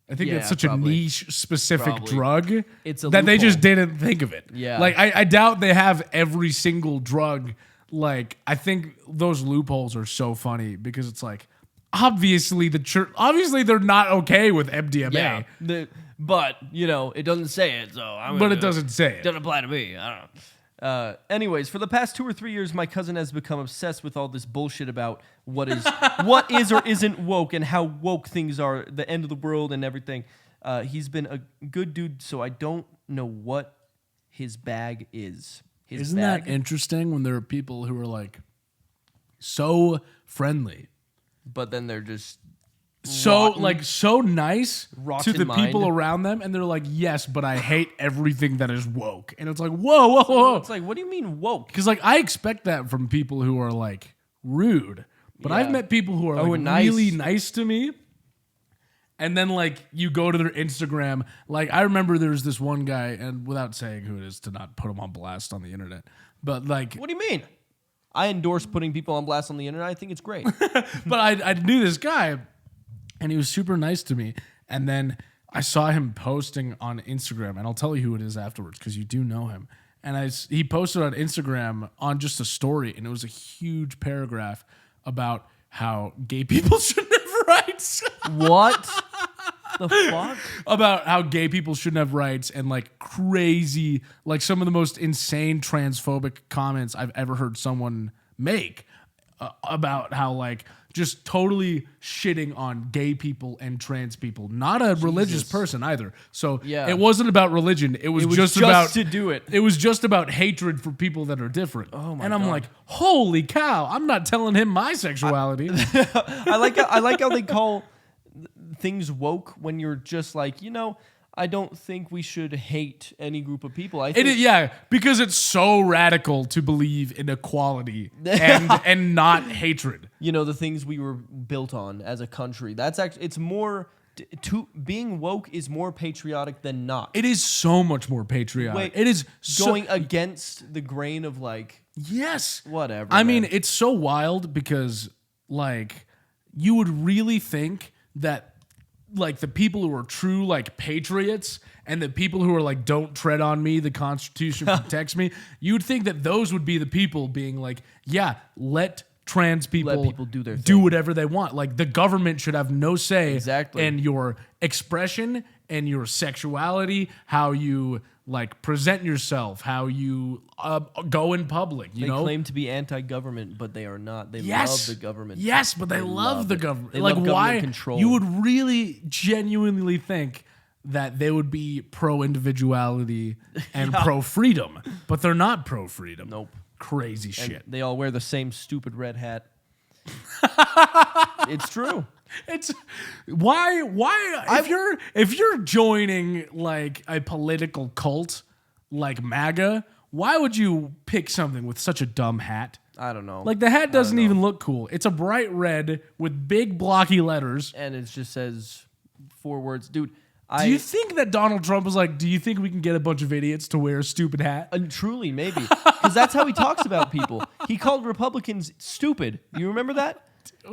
I think it's such probably. a niche specific Probably. drug It's a that they just loophole. didn't think of it. Yeah. Like I doubt they have every single drug. Like I think those loopholes are so funny because it's like obviously they're not okay with MDMA. Yeah, but you know it doesn't say it, so But it doesn't say it. Doesn't apply to me. I don't know. Anyways, for the past 2 or 3 years, my cousin has become obsessed with all this bullshit about what is or isn't woke and how woke things are, the end of the world and everything. He's been a good dude, so I don't know what his bag is. Isn't that interesting when there are people who are like so friendly, but then they're just so rotten. so nice to Rotten the people mind. around them, and they're like, yes, but I hate everything that is woke. And it's like, whoa. It's like, what do you mean woke? Because like I expect that from people who are like rude, but I've Yeah. met people who are Oh, like nice. really nice to me. And then like you go to their Instagram, like I remember there was this one guy, and without saying who it is to not put him on blast on the internet, but like, What do you mean? I endorse putting people on blast on the internet. I think it's great. but I knew this guy, and he was super nice to me. And then I saw him posting on Instagram, and I'll tell you who it is afterwards because you do know him. And he posted on Instagram on just a story, and it was a huge paragraph about how gay people shouldn't have rights. What the fuck? About how gay people shouldn't have rights and like crazy, like some of the most insane transphobic comments I've ever heard someone make about how like just totally shitting on gay people and trans people. Not a religious person either. So Yeah. it wasn't about religion. It was, just just about to do it. It was just about hatred for people that are different. Oh my And I'm God. like, holy cow! I'm not telling him my sexuality. I like how they call things woke when you're just like, you know, I don't think we should hate any group of people. I think Because it's so radical to believe in equality and not hatred. you know the things we were built on as a country. That's actually it's more being woke is more patriotic than not. It is so much more patriotic. Wait, it is going against the grain of like yes, whatever. I mean, man. it's so wild because like you would really think that like the people who are true like patriots and the people who are like don't tread on me, the Constitution protects me, you'd think that those would be the people being like, yeah, let trans people, do their do thing. whatever they want. Like the government should have no say Exactly. in your expression and your sexuality, how you like present yourself, how you go in public. You They know, claim to be anti-government, but they are not. They yes, love the government. Yes, but they love the it. government. They Like love why? government control. You would really genuinely think that they would be pro individuality and pro freedom, but they're not pro freedom. Nope. Crazy And shit. they all wear the same stupid red hat. It's true. It's why if you're joining like a political cult like MAGA, why would you pick something with such a dumb hat? I don't know. Like the hat doesn't even look cool. It's a bright red with big blocky letters. And it just says 4 words. Dude, do you think that Donald Trump was like, do you think we can get a bunch of idiots to wear a stupid hat? Truly, maybe. Because that's how he talks about people. He called Republicans stupid. You remember that?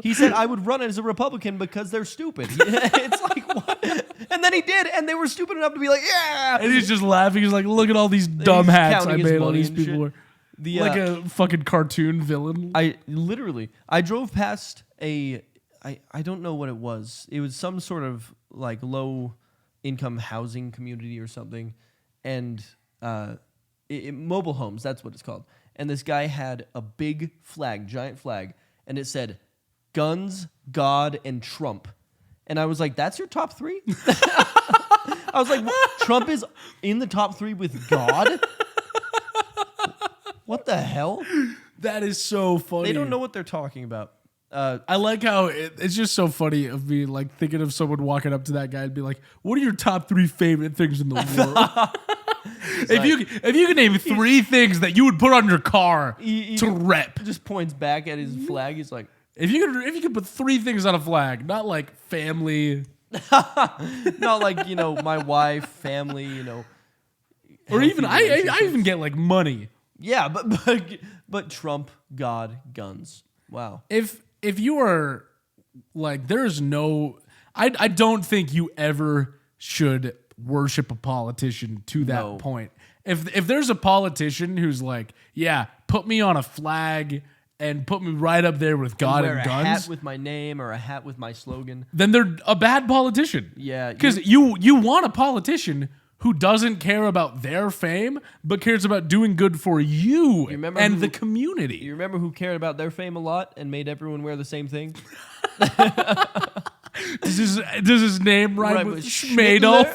He said, I would run as a Republican because they're stupid. It's like, what? And then he did, and they were stupid enough to be like, yeah. And he's just laughing. He's like, look at all these dumb hats I made all these people wear. Like a fucking cartoon villain. I drove past I don't know what it was. It was some sort of like low income housing community or something. And mobile homes, that's what it's called. And this guy had a big flag, giant flag, and it said, guns, God, and Trump. And I was like, that's your top 3? I was like, what? Trump is in the top 3 with God? What the hell? That is so funny. They don't know what they're talking about. I like how it's just so funny of me like thinking of someone walking up to that guy and be like, what are your top 3 favorite things in the world? If you could name 3 things that you would put on your car to rep. Just points back at his flag. He's like, if you could put 3 things on a flag, not like family, not like, my wife, family, or even I even get like money. Yeah, but Trump, God, guns. Wow. If you are like, there's no, I don't think you ever should worship a politician to that point. If there's a politician who's like, yeah, put me on a flag and put me right up there with God and guns, a hat with my name or a hat with my slogan, then they're a bad politician. Yeah, because you want a politician who doesn't care about their fame, but cares about doing good for you and the community. You remember who cared about their fame a lot and made everyone wear the same thing? Does his name rhyme with Schmadolf?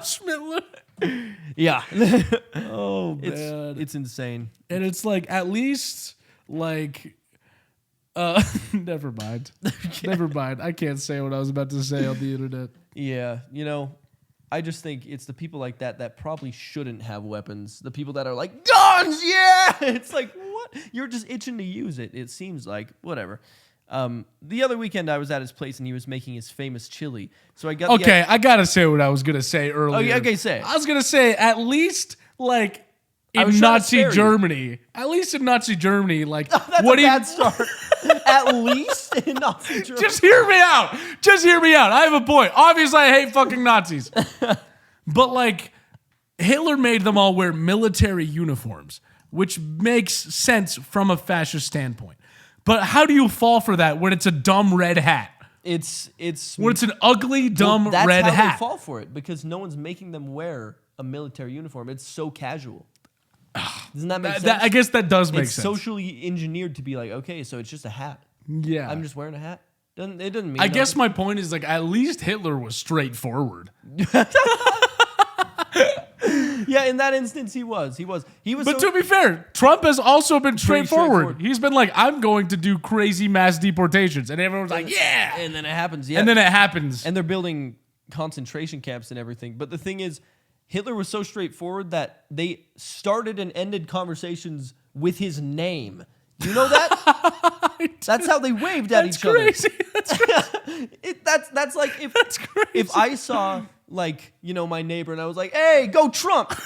Schmittler? Yeah. Oh, man. It's insane. And it's like, at least, like... never mind. Never mind. I can't say what I was about to say on the internet. Yeah, I just think it's the people like that probably shouldn't have weapons. The people that are like, guns, yeah! It's like, what? You're just itching to use it, it seems like. Whatever. The other weekend I was at his place and he was making his famous chili. So I got I gotta say what I was gonna say earlier. Oh, yeah, okay, say it. I was gonna say, at least, like... In Nazi Germany. At least in Nazi Germany, like... Oh, that's a bad start. At least in Nazi Germany. Just hear me out. I have a point. Obviously, I hate fucking Nazis. But, like, Hitler made them all wear military uniforms, which makes sense from a fascist standpoint. But how do you fall for that when it's a dumb red hat? It's when it's an ugly, dumb red hat. That's how they fall for it, because no one's making them wear a military uniform. It's so casual. Doesn't that make sense? I guess that does make sense. It's socially engineered to be like, okay, so it's just a hat. Yeah. I'm just wearing a hat. It doesn't mean I guess my point is, like, at least Hitler was straightforward. Yeah, in that instance, he was. But to be fair, Trump has also been straightforward. He's been like, I'm going to do crazy mass deportations. And everyone's like, yeah. And then it happens, yeah. And then it happens. And they're building concentration camps and everything. But the thing is, Hitler was so straightforward that they started and ended conversations with his name. Do you know that? That's how they waved at each other. That's crazy. That's like if I saw, like, my neighbor and I was like, hey, go Trump.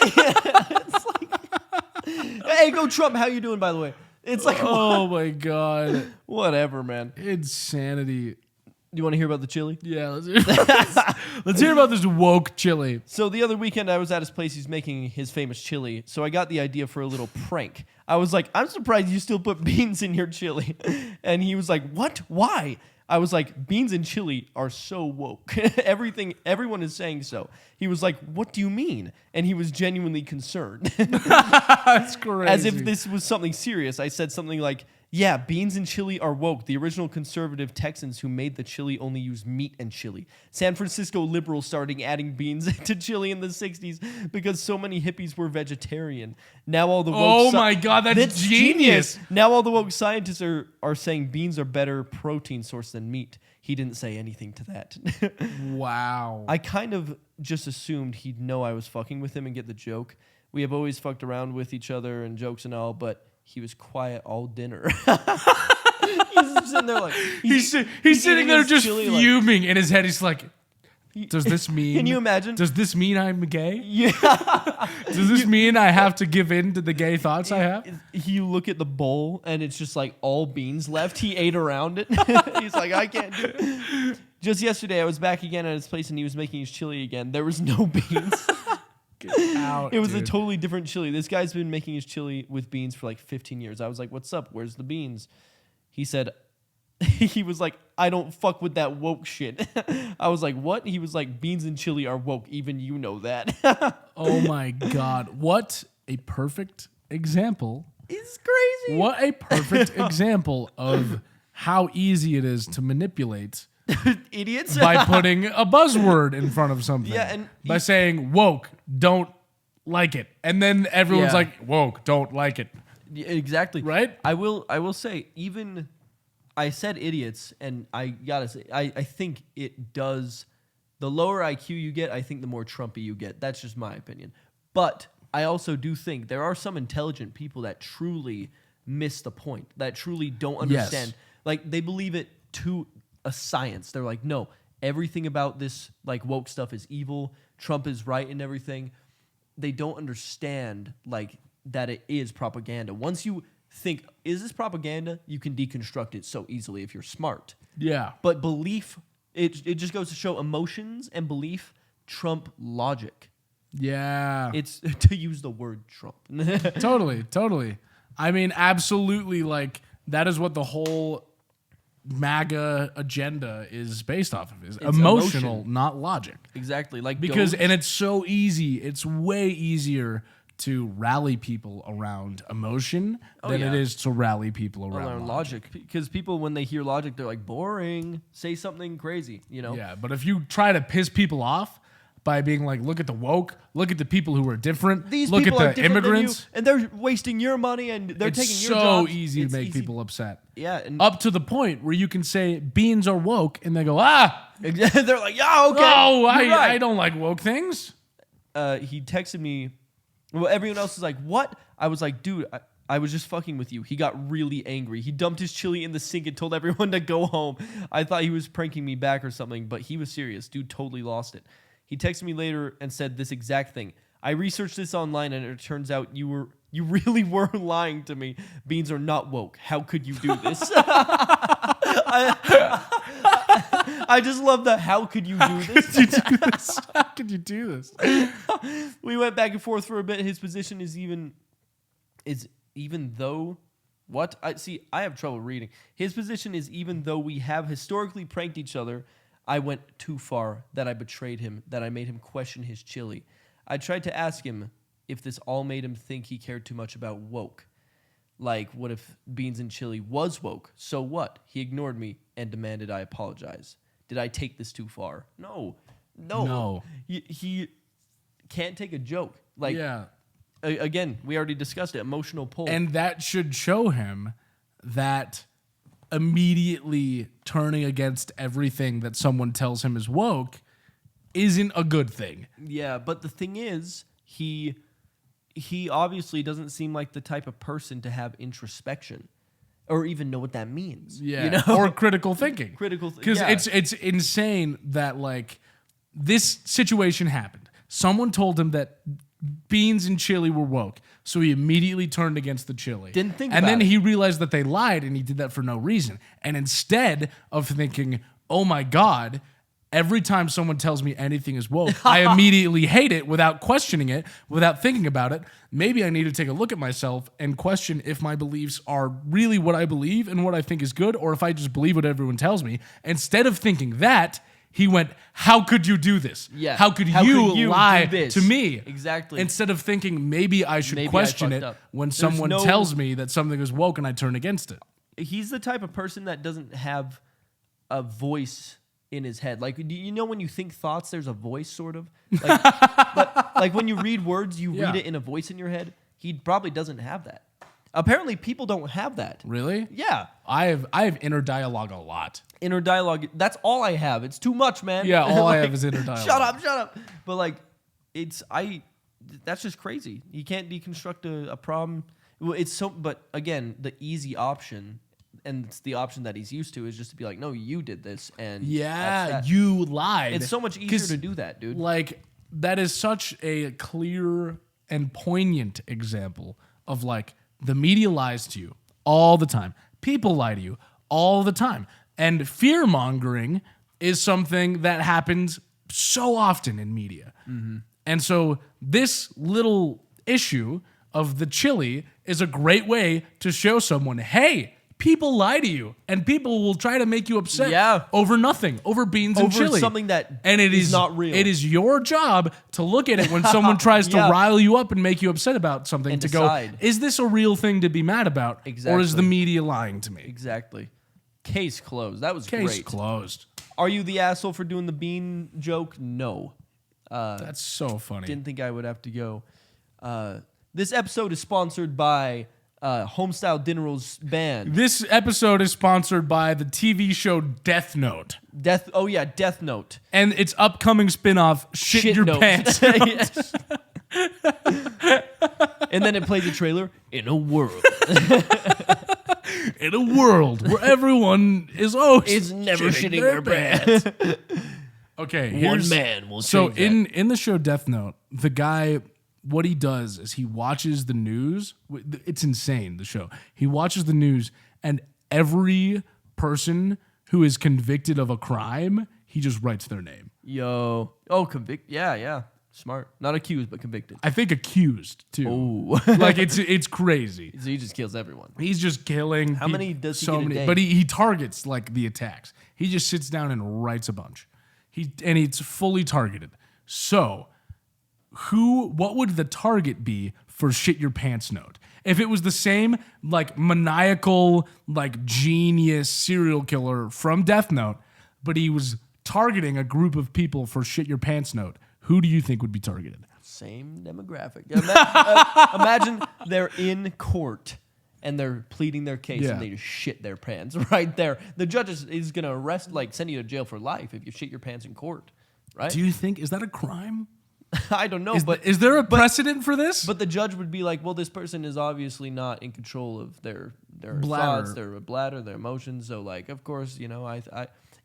It's like, hey, go Trump. How you doing, by the way? It's like, oh my God. Whatever, man. Insanity. You want to hear about the chili? Yeah, let's hear about this woke chili. So the other weekend I was at his place. He's making his famous chili. So I got the idea for a little prank. I was like, I'm surprised you still put beans in your chili. And he was like, what? Why? I was like, beans and chili are so woke. Everyone is saying so. He was like, what do you mean? And he was genuinely concerned. That's crazy. As if this was something serious. I said something like, Yeah, beans and chili are woke. The original conservative Texans who made the chili only used meat and chili. San Francisco liberals started adding beans to chili in the 60s because so many hippies were vegetarian. Now all the woke my God, that's genius. Now all the woke scientists are saying beans are better protein source than meat. He didn't say anything to that. Wow. I kind of just assumed he'd know I was fucking with him and get the joke. We have always fucked around with each other and jokes and all, but he was quiet all dinner. He's sitting there like he's sitting there just fuming like, in his head. He's like, does this mean? Can you imagine? Does this mean I'm gay? Yeah. Does this mean I have to give in to the gay thoughts I have? You look at the bowl and it's just like all beans left. He ate around it. He's like, I can't do it. Just yesterday, I was back again at his place and he was making his chili again. There was no beans. Out, it was dude. a totally different chili. This guy's been making his chili with beans for like 15 years. I was like, what's up? Where's the beans? He said, he was like, I don't fuck with that woke shit. I was like, what? He was like, beans and chili are woke. Even you know that. Oh my God. What a perfect example. It's crazy. What a perfect example of how easy it is to manipulate idiots by putting a buzzword in front of something. Yeah, and by saying woke, don't like it. And then everyone's Yeah. like, woke, don't like it. Yeah, exactly. Right? I will say, even I said idiots, and I gotta say, I think it does. The lower IQ you get, I think the more Trumpy you get. That's just my opinion. But I also do think there are some intelligent people that truly miss the point, that truly don't understand. Yes. Like, they believe it to a science. They're like, no, everything about this like woke stuff is evil. Trump is right and everything. They don't understand like that it is propaganda. Once you think, is this propaganda? You can deconstruct it so easily if you're smart. Yeah. But belief, it just goes to show emotions and belief trump logic. Yeah. It's to use the word Trump. Totally. I mean, absolutely. Like, that is what the whole MAGA agenda is based off of. Is emotional, emotion. not logic. Exactly. Like And it's so easy. It's way easier to rally people around emotion than it is to rally people around logic. Because people, when they hear logic, they're like, boring. Say something crazy, you know? Yeah, but if you try to piss people off by being like, look at the woke, look at the people who are different, These look people are at the different immigrants, than you, and they're wasting your money and they're it's taking your so jobs. easy to It's make easy. people upset. Yeah. And Up to the point where you can say beans are woke and they go, ah, they're like, yeah, okay. oh, you're right. I don't like woke things. He texted me. Well, everyone else was like, what? I was like, dude, I was just fucking with you. He got really angry. He dumped his chili in the sink and told everyone to go home. I thought he was pranking me back or something, but he was serious. Dude totally lost it. He texted me later and said this exact thing. I researched this online and it turns out you really were lying to me. Beans are not woke. How could you do this? I just love that. How could you do this? How could you do this? We went back and forth for a bit. His position is even though what? I have trouble reading. His position is even though we have historically pranked each other, I went too far, that I betrayed him, that I made him question his chili. I tried to ask him if this all made him think he cared too much about woke. Like, what if beans and chili was woke? So what? He ignored me and demanded I apologize. Did I take this too far? No. He can't take a joke. Like, Yeah. Again, we already discussed it. Emotional pull. And that should show him that immediately turning against everything that someone tells him is woke isn't a good thing. Yeah, but the thing is, he obviously doesn't seem like the type of person to have introspection or even know what that means. Yeah, you know? or critical thinking. Because yeah. it's insane that like this situation happened. Someone told him that beans and chili were woke, so he immediately turned against the chili. Didn't think and about then it. he realized that they lied, and he did that for no reason. And instead of thinking, "Oh my God," every time someone tells me anything is woke, I immediately hate it without questioning it, without thinking about it. Maybe I need to take a look at myself and question if my beliefs are really what I believe and what I think is good, or if I just believe what everyone tells me. Instead of thinking that, he went, how could you do this? Yeah. How could you lie do this? to me? Exactly. Instead of thinking maybe I should question it up. when There's someone no- tells me that something is woke and I turn against it. he's the type of person that doesn't have a voice in his head. Like, do you know when you think thoughts, there's a voice, sort of? Like, but like when you read words, you read it in a voice in your head. He probably doesn't have that. Apparently, people don't have that. Really? Yeah. I have inner dialogue a lot. Inner dialogue. That's all I have. It's too much, man. Yeah, all like, I have is inner dialogue. Shut up. But like, that's just crazy. You can't deconstruct a problem. Well, but again, the easy option, and it's the option that he's used to, is just to be like, no, you did this, and you lied. It's so much easier to do that, dude. Like, that is such a clear and poignant example of like, the media lies to you all the time. People lie to you all the time. And fear-mongering is something that happens so often in media. Mm-hmm. And so this little issue of the chili is a great way to show someone, hey, people lie to you, and people will try to make you upset over nothing, over beans and chili. Over something that is not real. It is your job to look at it when someone tries to rile you up and make you upset about something, and to decide. Go, is this a real thing to be mad about? Exactly. Or is the media lying to me? Exactly. Case closed. That was great. Case closed. Are you the asshole for doing the bean joke? No. That's so funny. Didn't think I would have to go. This episode is sponsored by Homestyle Dinner Rolls Band. This episode is sponsored by the TV show Death Note. Death Note. And its upcoming spin-off, Shit Your Pants. And then it plays a trailer, In a World. In a world where everyone is never shitting their pants. Okay, one man will change that. In the show Death Note, the guy, what he does is he watches the news. It's insane, the show. He watches the news, and every person who is convicted of a crime, he just writes their name. Yo. Oh, convict. Yeah. Smart. Not accused, but convicted. I think accused, too. Oh. Like, it's crazy. So he just kills everyone. He's just killing. How many does he get a day? But he targets, like, the attacks. He just sits down and writes a bunch. And it's fully targeted. So, what would the target be for Shit Your Pants Note? If it was the same, like, maniacal, like, genius serial killer from Death Note, but he was targeting a group of people for Shit Your Pants Note, who do you think would be targeted? Same demographic. Imagine they're in court and they're pleading their case and they just shit their pants right there. The judge is going to send you to jail for life if you shit your pants in court, right? Do you think, is that a crime? I don't know. Is there a precedent for this? But the judge would be like, well, this person is obviously not in control of their thoughts, their bladder, their emotions. So, like, of course, you know,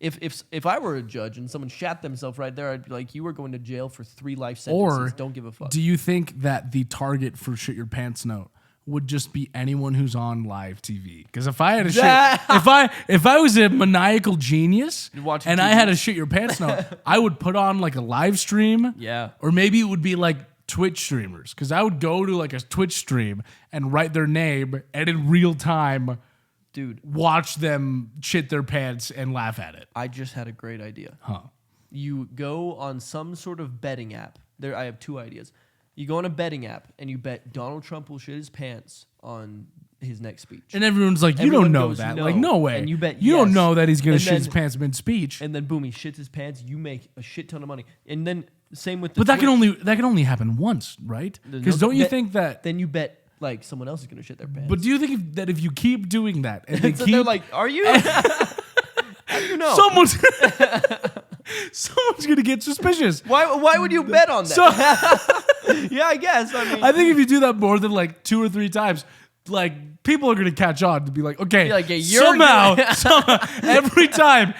If I were a judge and someone shat themselves right there, I'd be like, you are going to jail for 3 life sentences. Or don't give a fuck. Do you think that the target for Shit Your Pants Note would just be anyone who's on live TV? Because if I had if I was a maniacal genius and I had a Shit Your Pants Note, I would put on like a live stream. Yeah. Or maybe it would be like Twitch streamers. Because I would go to like a Twitch stream and write their name and in real time, dude, watch them shit their pants and laugh at it. I just had a great idea. Huh. You go on some sort of betting app. I have 2 ideas. You go on a betting app and you bet Donald Trump will shit his pants on his next speech. And everyone's like, you don't know that. No. Like, no way. And you bet you don't know that he's going to shit his pants mid-speech. And then boom, he shits his pants. You make a shit ton of money. And then same with the But that can only happen once, right? Because don't you think that... Then you bet like someone else is going to shit their pants. But do you think that if you keep doing that and so they're like, are you? How do you know? Someone's going to get suspicious. Why would you bet on that? Yeah, I guess. I think if you do that more than like 2 or 3 times, like people are gonna catch on to be like, okay, somehow, every time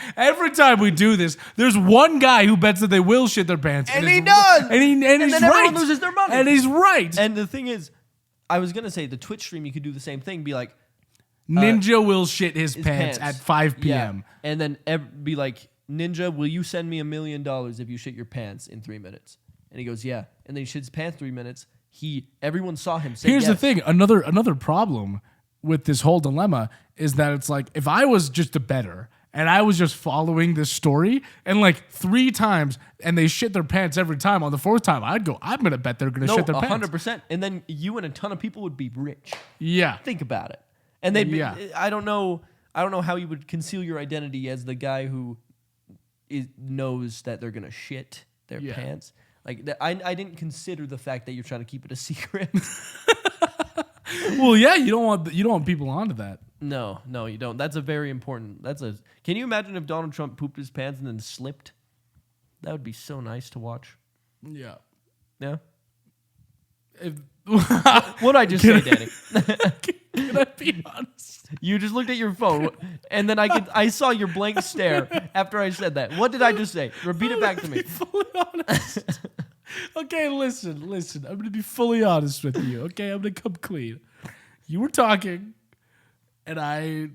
we do this, there's one guy who bets that they will shit their pants, and he does, and he's then right. Everyone loses their money, and he's right. And the thing is, I was gonna say the Twitch stream, you could do the same thing, be like, Ninja will shit his pants at 5 p.m. Yeah. And then be like, Ninja, will you send me $1 million if you shit your pants in 3 minutes? And he goes, yeah. And then he shits his pants 3 minutes. Everyone saw him say Here's yes. the thing. Another problem with this whole dilemma is that it's like, if I was just a bettor and I was just following this story and like 3 times and they shit their pants every time, on the 4th time, I'd go, I'm going to bet they're going to shit their pants. 100%. And then you and a ton of people would be rich. Yeah. Think about it. And I don't know how you would conceal your identity as the guy who knows that they're gonna shit their pants. Like I didn't consider the fact that you're trying to keep it a secret. Well, yeah, you don't want people onto that. No, you don't. That's a very important. Can you imagine if Donald Trump pooped his pants and then slipped? That would be so nice to watch. Yeah. Yeah. What did I just say, Danny? Can I be honest? You just looked at your phone, and then I saw your blank stare after I said that. What did I just say? Repeat it back to me. Fully honest. Okay, listen. I'm going to be fully honest with you. Okay, I'm going to come clean. You were talking, and I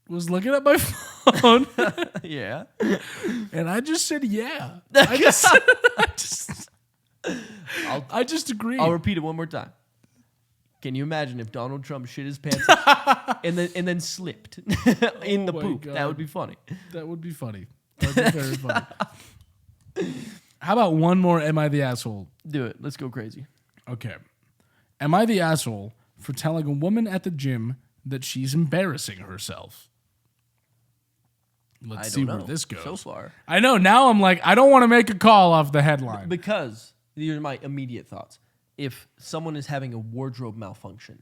was looking at my phone. Yeah. And I just said, yeah. I just agree. I'll repeat it one more time. Can you imagine if Donald Trump shit his pants and then slipped in the poop? God. That would be funny. That would be funny. That would be very funny. How about one more Am I the Asshole? Do it. Let's go crazy. Okay. Am I the asshole for telling a woman at the gym that she's embarrassing herself? Let's see where this goes. So far. I know. Now I'm like, I don't want to make a call off the headline. Because these are my immediate thoughts. If someone is having a wardrobe malfunction,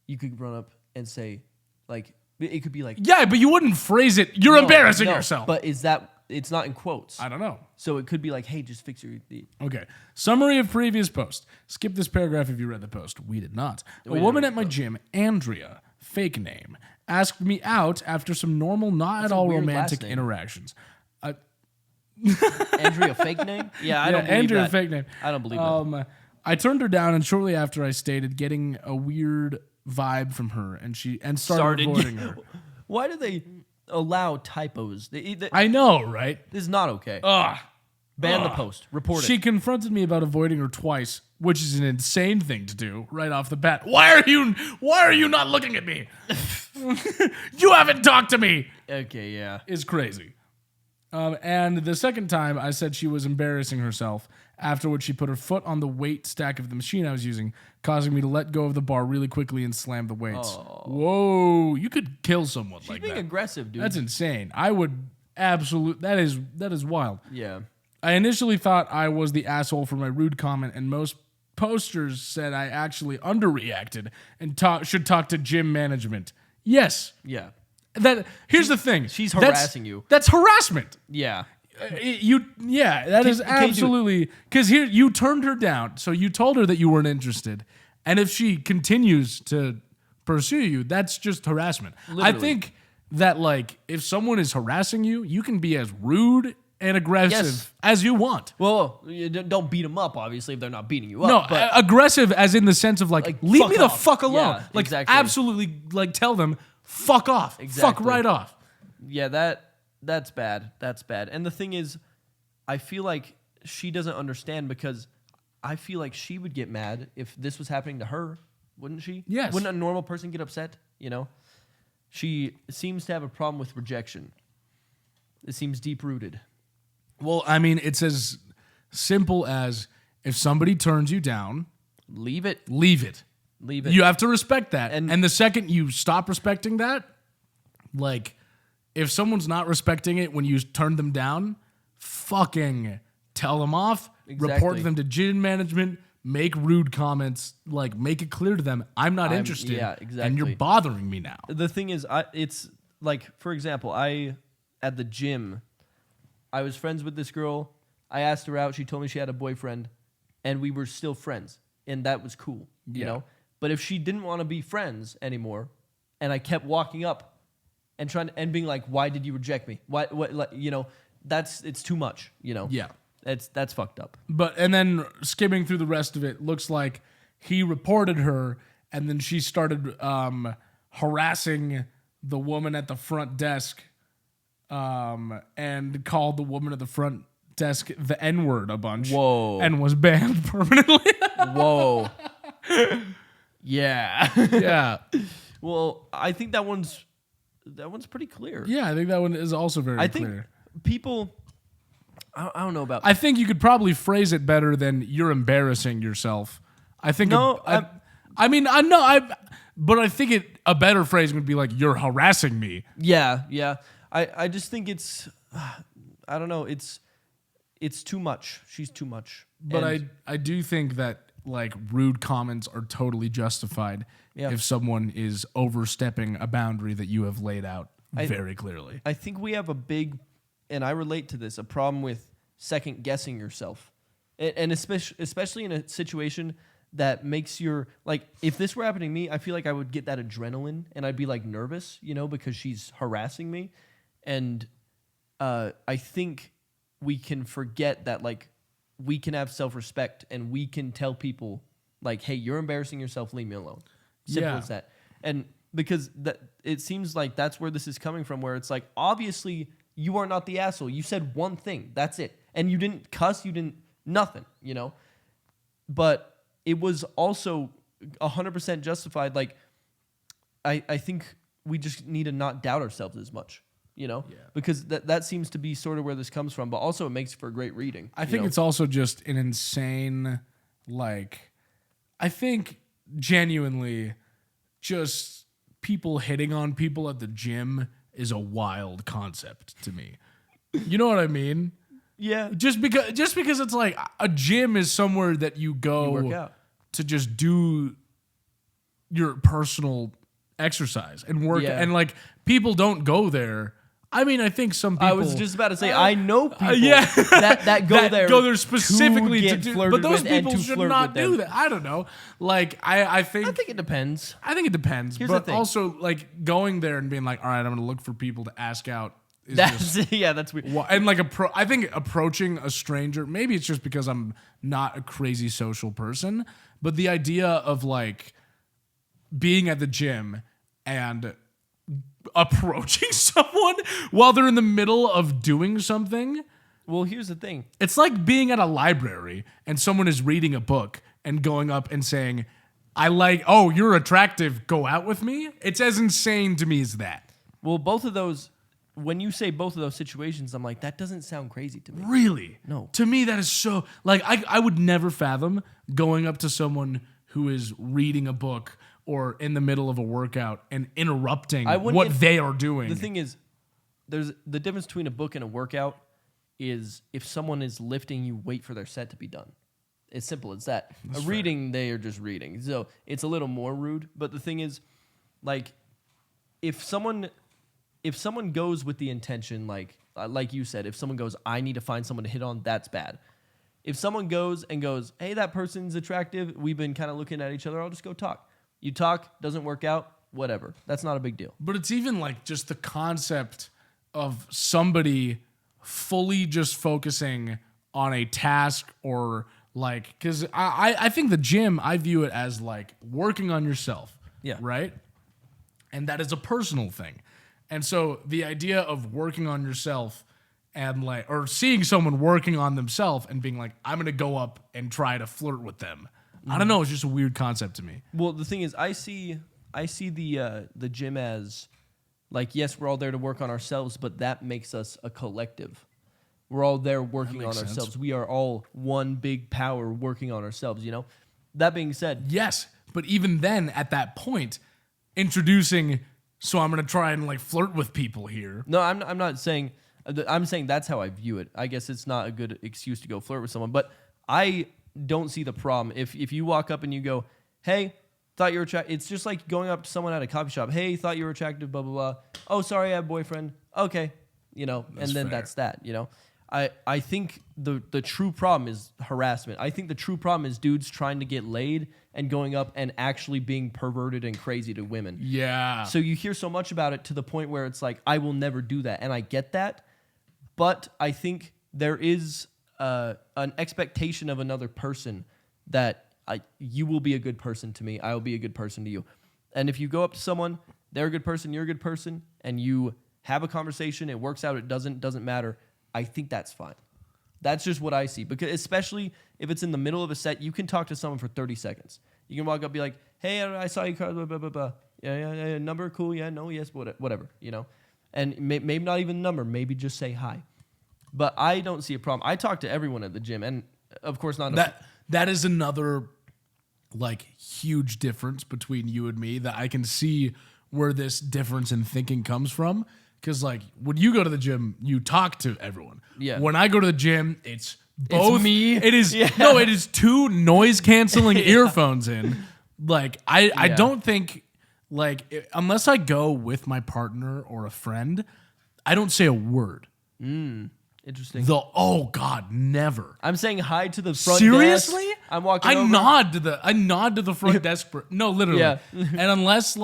you could run up and say, like, it could be like... Yeah, but you wouldn't phrase it, you're embarrassing yourself. But it's not in quotes. I don't know. So it could be like, hey, just fix your... Okay. Summary of previous post. Skip this paragraph if you read the post. We did not. A woman at my gym, Andrea, fake name, asked me out after some normal, not at all romantic interactions. Andrea, fake name? Yeah, I don't believe Andrea, that. fake name. I don't believe that. I turned her down, and shortly after I stated getting a weird vibe from her, and started avoiding her. Why do they allow typos? I know, right? This is not okay. Ban the post. Report it. She confronted me about avoiding her twice, which is an insane thing to do right off the bat. Why are you not looking at me? You haven't talked to me. Okay, yeah. It's crazy. And the second time, I said she was embarrassing herself, after which she put her foot on the weight stack of the machine I was using, causing me to let go of the bar really quickly and slam the weights. Oh. Whoa, you could kill someone like that. She's being aggressive, dude. That's insane. I would that is wild. Yeah. I initially thought I was the asshole for my rude comment, and most posters said I actually underreacted and should talk to gym management. Yes. Yeah. Here's the thing. She's harassing you. That's harassment. Yeah. That is absolutely, because here you turned her down, so you told her that you weren't interested, and if she continues to pursue you, that's just harassment. Literally. I think that, like, if someone is harassing you, you can be as rude and aggressive as you want. Well, you don't beat them up, obviously, if they're not beating you up. No, but aggressive as in the sense of like leave me the fuck alone. Yeah, like exactly. Absolutely, like tell them fuck off. Exactly. Fuck right off. Yeah, that's bad. That's bad. And the thing is, I feel like she doesn't understand, because I feel like she would get mad if this was happening to her, wouldn't she? Yes. Wouldn't a normal person get upset? She seems to have a problem with rejection. It seems deep-rooted. Well, I mean, it's as simple as if somebody turns you down, leave it. Leave it. Leave it. You have to respect that. And the second you stop respecting that, like, if someone's not respecting it when you turn them down, fucking tell them off, report them to gym management, make rude comments, like, make it clear to them, I'm not interested. Yeah, exactly. And you're bothering me now. The thing is, it's like, for example, at the gym, I was friends with this girl. I asked her out. She told me she had a boyfriend, and we were still friends, and that was cool, you know? But if she didn't want to be friends anymore, and I kept walking up and being like, why did you reject me? What, like, it's too much, Yeah. That's fucked up. And then skimming through the rest of it, looks like he reported her, and then she started harassing the woman at the front desk, and called the woman at the front desk the N-word a bunch. Whoa. And was banned permanently. Whoa. Yeah. Yeah. Well, I think that one's pretty clear. Yeah, I think that one is also very clear. I think people... I don't know about... I think you could probably phrase it better than you're embarrassing yourself. I think... No, But I think a better phrase would be like, you're harassing me. Yeah. I just think it's, I don't know, it's too much. She's too much. But I do think that like rude comments are totally justified if someone is overstepping a boundary that you have laid out very clearly. I think we have a big, and I relate to this, a problem with second guessing yourself. And especially in a situation that makes your, like, if this were happening to me, I feel like I would get that adrenaline and I'd be like nervous, because she's harassing me. And I think we can forget that, like, we can have self-respect and we can tell people, like, hey, you're embarrassing yourself, leave me alone. Simple as that. And because it seems like that's where this is coming from, where it's like, obviously you are not the asshole. You said one thing, that's it. And you didn't cuss, you didn't, nothing, But it was also 100% justified. Like, I think we just need to not doubt ourselves as much, because that seems to be sort of where this comes from. But also it makes for great reading. I think it's also just an insane, like, I think genuinely just people hitting on people at the gym is a wild concept to me. You know what I mean? Yeah. Just because it's like a gym is somewhere that you go work out to just do your personal exercise and work. Yeah. And like people don't go there. I mean, I think some people. I was just about to say, I know people that go there specifically to do, but those people should not do them. that. I don't know. Like I think it depends. I think it depends. Here's but the thing. Also, like going there and being like, all right, I'm going to look for people to ask out. That's weird. And like I think approaching a stranger, maybe it's just because I'm not a crazy social person, but the idea of like being at the gym and approaching someone while they're in the middle of doing something. Well, here's the thing. It's like being at a library and someone is reading a book and going up and saying, oh, you're attractive, go out with me. It's as insane to me as that. Well, both of those, when you say both of those situations, I'm like, that doesn't sound crazy to me. Really? No. To me, that is so, like, I would never fathom going up to someone who is reading a book or in the middle of a workout and interrupting what they are doing. The thing is, there's the difference between a book and a workout is if someone is lifting, you wait for their set to be done. It's simple as that. That's reading, they are just reading. So it's a little more rude. But the thing is, like, if someone goes with the intention, like you said, if someone goes, I need to find someone to hit on, that's bad. If someone goes, hey, that person's attractive, we've been kind of looking at each other, I'll just go talk. You talk, doesn't work out, whatever. That's not a big deal. But it's even like just the concept of somebody fully just focusing on a task or like, because I think the gym, I view it as like working on yourself. Yeah. Right? And that is a personal thing. And so the idea of working on yourself and like, or seeing someone working on themselves and being like, I'm going to go up and try to flirt with them. I don't know. It's just a weird concept to me. Well, the thing is, I see the gym as like, yes, we're all there to work on ourselves, but that makes us a collective. We're all there working on ourselves. We are all one big power working on ourselves. That being said, yes, but even then, at that point, introducing. So I'm gonna try and like flirt with people here. No, I'm not saying. I'm saying that's how I view it. I guess it's not a good excuse to go flirt with someone, but I don't see the problem. If you walk up and you go, hey, thought you were attractive. It's just like going up to someone at a coffee shop. Hey, thought you were attractive, blah, blah, blah. Oh, sorry, I have a boyfriend. Okay. That's fair. That's that, I think the true problem is harassment. I think the true problem is dudes trying to get laid and going up and actually being perverted and crazy to women. Yeah. So you hear so much about it to the point where it's like, I will never do that. And I get that. But I think there is an expectation of another person that you will be a good person to me. I will be a good person to you. And if you go up to someone, they're a good person, you're a good person, and you have a conversation, it works out, it doesn't matter. I think that's fine. That's just what I see. Because especially if it's in the middle of a set, you can talk to someone for 30 seconds. You can walk up and be like, hey, I saw you, blah, blah, blah, blah. Yeah, number, cool, yeah, no, yes, whatever, And maybe not even number, maybe just say hi. But I don't see a problem. I talk to everyone at the gym, and of course not. That is another like huge difference between you and me that I can see where this difference in thinking comes from. Because like when you go to the gym, you talk to everyone. Yeah. When I go to the gym, it's both. It's me. It is no. It is two noise canceling earphones in. Like I don't think unless I go with my partner or a friend, I don't say a word. Interesting. Oh God, never. I'm saying hi to the front Seriously? desk. I'm walking over. I nod to the front desk. No, literally. Yeah. And unless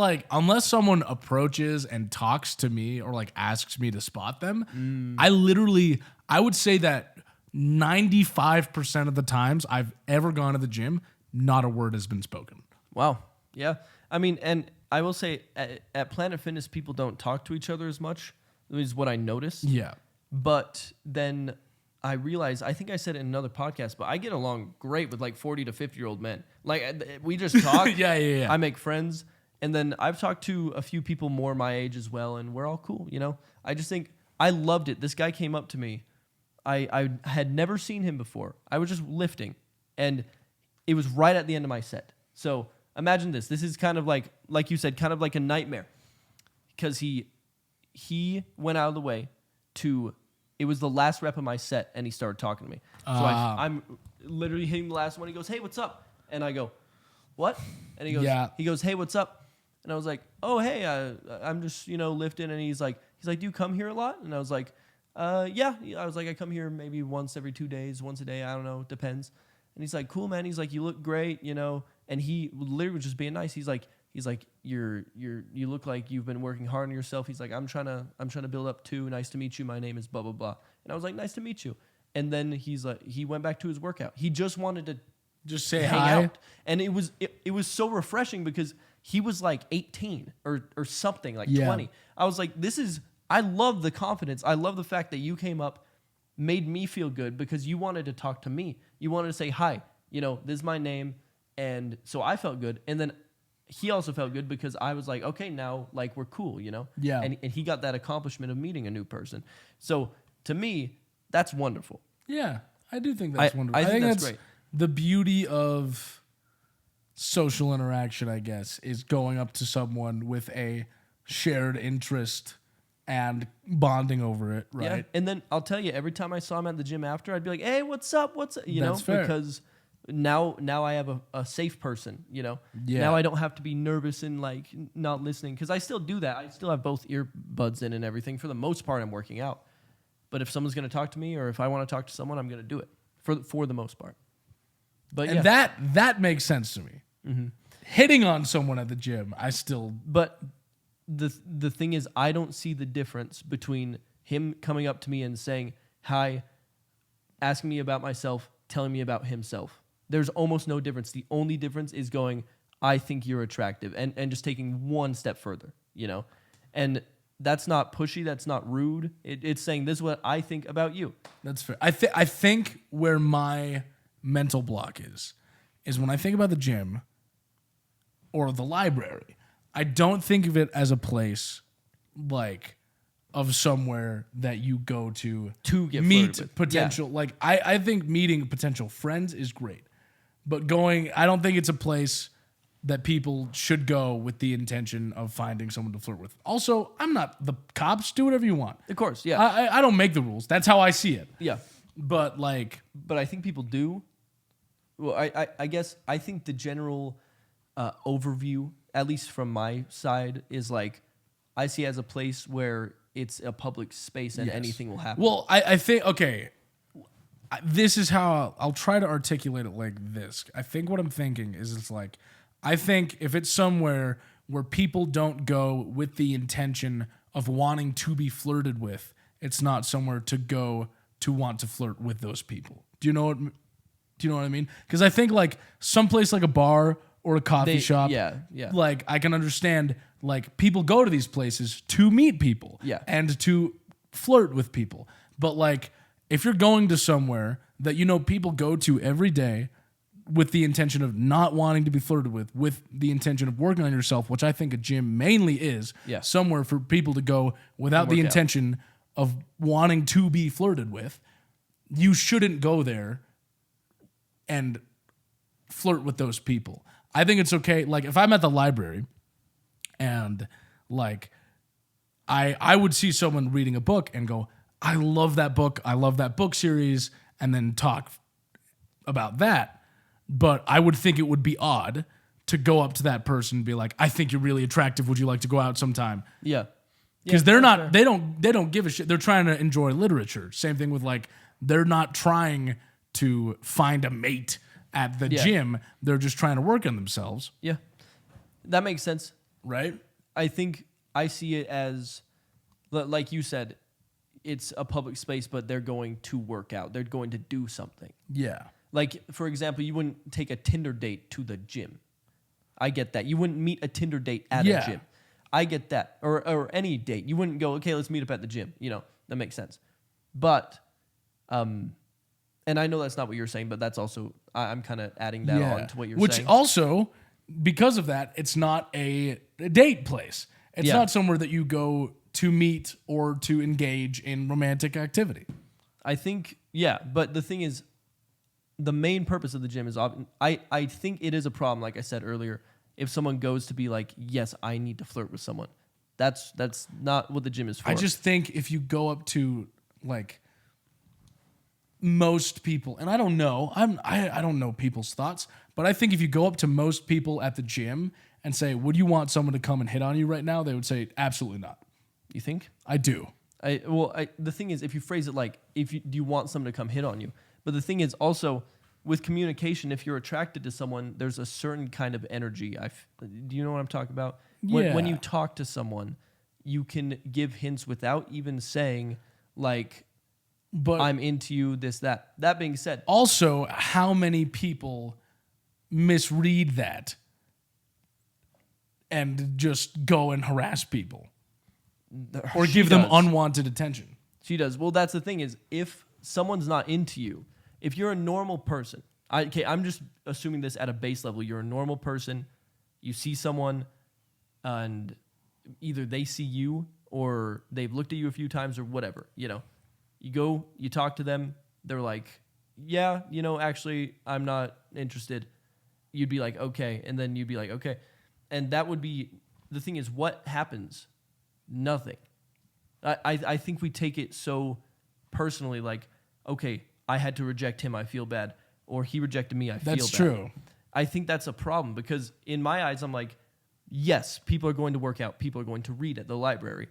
someone approaches and talks to me or like asks me to spot them, I would say that 95% of the times I've ever gone to the gym, not a word has been spoken. Wow. Yeah. I mean, and I will say at Planet Fitness, people don't talk to each other as much, is what I noticed. Yeah. But then I realized, I think I said it in another podcast, but I get along great with like 40 to 50-year-old men. Like we just talk. Yeah. I make friends. And then I've talked to a few people more my age as well, and we're all cool, you know? I just think I loved it. This guy came up to me. I had never seen him before. I was just lifting, and it was right at the end of my set. So imagine this. This is kind of like you said, kind of like a nightmare. Because he went out of the way it was the last rep of my set, and he started talking to me. So I'm literally hitting the last one. He goes, "Hey, what's up?" And I go, "What?" And he goes, "Hey, what's up?" And I was like, "Oh, hey, I'm just, lifting." And he's like, "Do you come here a lot?" And I was like, "Yeah." I was like, "I come here maybe once every 2 days, once a day. I don't know, it depends." And he's like, "Cool, man." He's like, "You look great, And he literally was just being nice. He's like, you look like you've been working hard on yourself. He's like, I'm trying to build up too. Nice to meet you. My name is blah blah blah. And I was like, nice to meet you. And then he's like, he went back to his workout. He just wanted to just say hang hi. out. And it was so refreshing because he was like 18 or something, like 20. I was like, I love the confidence. I love the fact that you came up, made me feel good because you wanted to talk to me. You wanted to say hi. This is my name. And so I felt good. And then he also felt good because I was like, okay, now like we're cool, Yeah. And he got that accomplishment of meeting a new person. So to me, that's wonderful. Yeah, I do think that's wonderful. I think that's great. The beauty of social interaction, I guess, is going up to someone with a shared interest and bonding over it, right? Yeah. And then I'll tell you, every time I saw him at the gym after, I'd be like, hey, what's up? What's up? That's fair. Because now I have a safe person, Yeah. Now I don't have to be nervous and like not listening because I still do that. I still have both earbuds in and everything. For the most part, I'm working out. But if someone's going to talk to me or if I want to talk to someone, I'm going to do it for the most part. But and that makes sense to me. Mm-hmm. Hitting on someone at the gym, But the thing is, I don't see the difference between him coming up to me and saying hi, asking me about myself, telling me about himself. There's almost no difference. The only difference is going, I think you're attractive, and just taking one step further, And that's not pushy. That's not rude. It's saying this is what I think about you. That's fair. I think where my mental block is when I think about the gym or the library, I don't think of it as a place like of somewhere that you go to get meet potential. Yeah. Like I think meeting potential friends is great. But I don't think it's a place that people should go with the intention of finding someone to flirt with. Also, I'm not the cops. Do whatever you want. Of course, yeah. I don't make the rules. That's how I see it. Yeah. But I think people do. Well, I guess I think the general overview, at least from my side, is like I see it as a place where it's a public space and anything will happen. Well, I think, okay, this is how I'll try to articulate it like this. I think what I'm thinking is it's like, I think if it's somewhere where people don't go with the intention of wanting to be flirted with, it's not somewhere to go to want to flirt with those people. Do you know what I mean? Because I think like someplace like a bar or a coffee shop, like I can understand like people go to these places to meet people and to flirt with people. But like if you're going to somewhere that people go to every day with the intention of not wanting to be flirted with the intention of working on yourself, which I think a gym mainly is, somewhere for people to go without the intention of wanting to be flirted with, you shouldn't go there and flirt with those people. I think it's okay. Like if I'm at the library and like I would see someone reading a book and go, I love that book. I love that book series, and then talk about that. But I would think it would be odd to go up to that person and be like, I think you're really attractive. Would you like to go out sometime? Yeah. Because they're not, they don't give a shit. They're trying to enjoy literature. Same thing with like, they're not trying to find a mate at the gym. They're just trying to work on themselves. Yeah. That makes sense. Right? I think I see it as, like you said, it's a public space, but they're going to work out. They're going to do something. Yeah. Like, for example, you wouldn't take a Tinder date to the gym. I get that. You wouldn't meet a Tinder date at a gym. I get that. Or any date. You wouldn't go, okay, let's meet up at the gym. You know, that makes sense. But, and I know that's not what you're saying, but that's also, I'm kind of adding that on to what you're saying. Which also, because of that, it's not a date place. It's not somewhere that you go to meet or to engage in romantic activity. I think, but the thing is, the main purpose of the gym is, I think it is a problem, like I said earlier, if someone goes to be like, yes, I need to flirt with someone. That's not what the gym is for. I just think if you go up to like most people, and I don't know, I don't know people's thoughts, but I think if you go up to most people at the gym and say, would you want someone to come and hit on you right now? They would say, absolutely not. You think? I do. The thing is, if you phrase it like, do you want someone to come hit on you? But the thing is also, with communication, if you're attracted to someone, there's a certain kind of energy. Do you know what I'm talking about? When you talk to someone, you can give hints without even saying, like, but I'm into you, this, that. That being said. Also, how many people misread that and just go and harass people? Or give them unwanted attention. She does. Well, that's the thing is, if someone's not into you, if you're a normal person, I'm just assuming this at a base level. You're a normal person. You see someone, and either they see you or they've looked at you a few times or whatever. You know, you go, you talk to them. They're like, yeah, you know, actually, I'm not interested. You'd be like, okay, and then you'd be like, okay, and that would be the thing. Is what happens? Nothing. I think we take it so personally. Like, okay, I had to reject him, I feel bad. Or he rejected me, I feel bad. That's true. I think that's a problem because in my eyes, I'm like, yes, people are going to work out. People are going to read at the library.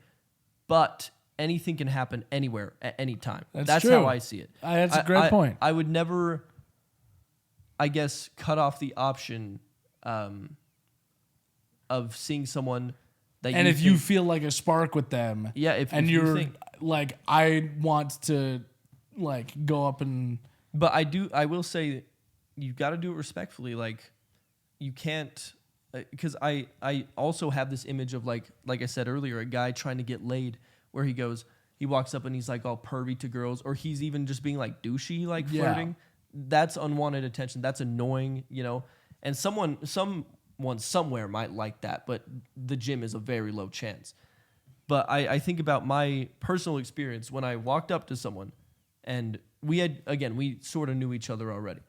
But anything can happen anywhere at any time. That's true. How I see it. That's a great point. I would never, I guess, cut off the option of seeing someone that and if you feel like a spark with them. Yeah, if you're think, like, I want to like go up and, but I will say you got to do it respectfully. Like, you can't, because I also have this image of like I said earlier, a guy trying to get laid where he walks up and he's like all pervy to girls, or he's even just being like douchey, like flirting. That's unwanted attention. That's annoying, you know. And someone somewhere might like that, but the gym is a very low chance. But I think about my personal experience when I walked up to someone. And we sort of knew each other already.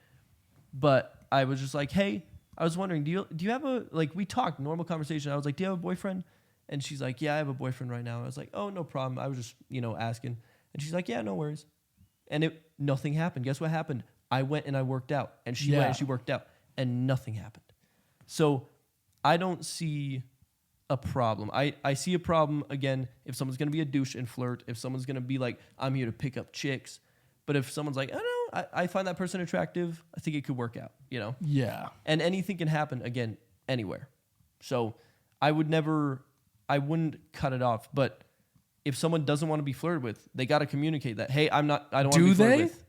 But I was just like, hey, I was wondering, do you have we talked, normal conversation. I was like, do you have a boyfriend? And she's like, yeah, I have a boyfriend right now. I was like, oh, no problem. I was just, asking. And she's like, yeah, no worries. And nothing happened. Guess what happened? I went and I worked out. And she went and she worked out. And nothing happened. So I don't see a problem. I see a problem, again, if someone's going to be a douche and flirt, if someone's going to be like, I'm here to pick up chicks. But if someone's like, oh, no, I find that person attractive, I think it could work out, you know? Yeah. And anything can happen, again, anywhere. So I wouldn't cut it off. But if someone doesn't want to be flirted with, they got to communicate that, hey, I don't want to be flirted with.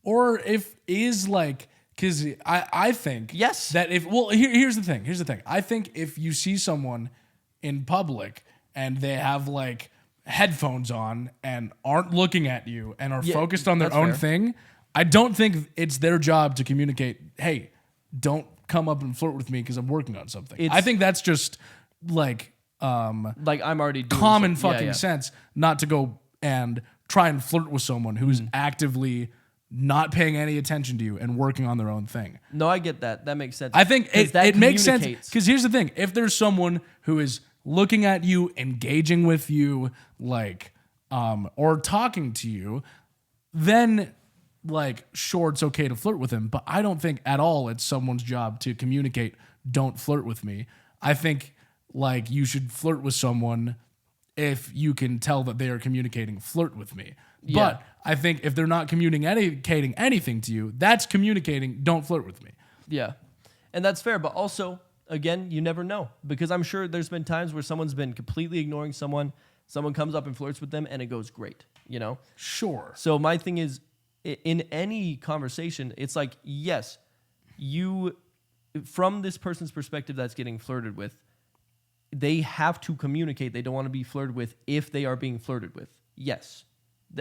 Or if is like, because I think that here's the thing. I think if you see someone in public and they have like headphones on and aren't looking at you and are focused on their own thing, I don't think it's their job to communicate, hey, don't come up and flirt with me because I'm working on something. I think that's just like I'm already doing common fucking sense not to go and try and flirt with someone who's actively not paying any attention to you and working on their own thing. No, I get that. That makes sense. I think it makes sense communicates. because here's the thing: if there's someone who is looking at you, engaging with you, like, or talking to you, then like, sure, it's okay to flirt with him. But I don't think at all it's someone's job to communicate, "Don't flirt with me." I think like you should flirt with someone if you can tell that they are communicating, "Flirt with me." Yeah. But I think if they're not communicating anything to you, that's communicating, "Don't flirt with me." Yeah. And that's fair. But also, again, you never know. Because I'm sure there's been times where someone's been completely ignoring someone. Someone comes up and flirts with them and it goes great, you know? Sure. So my thing is, in any conversation, it's like, yes, you, from this person's perspective that's getting flirted with, they have to communicate they don't want to be flirted with if they are being flirted with. Yes.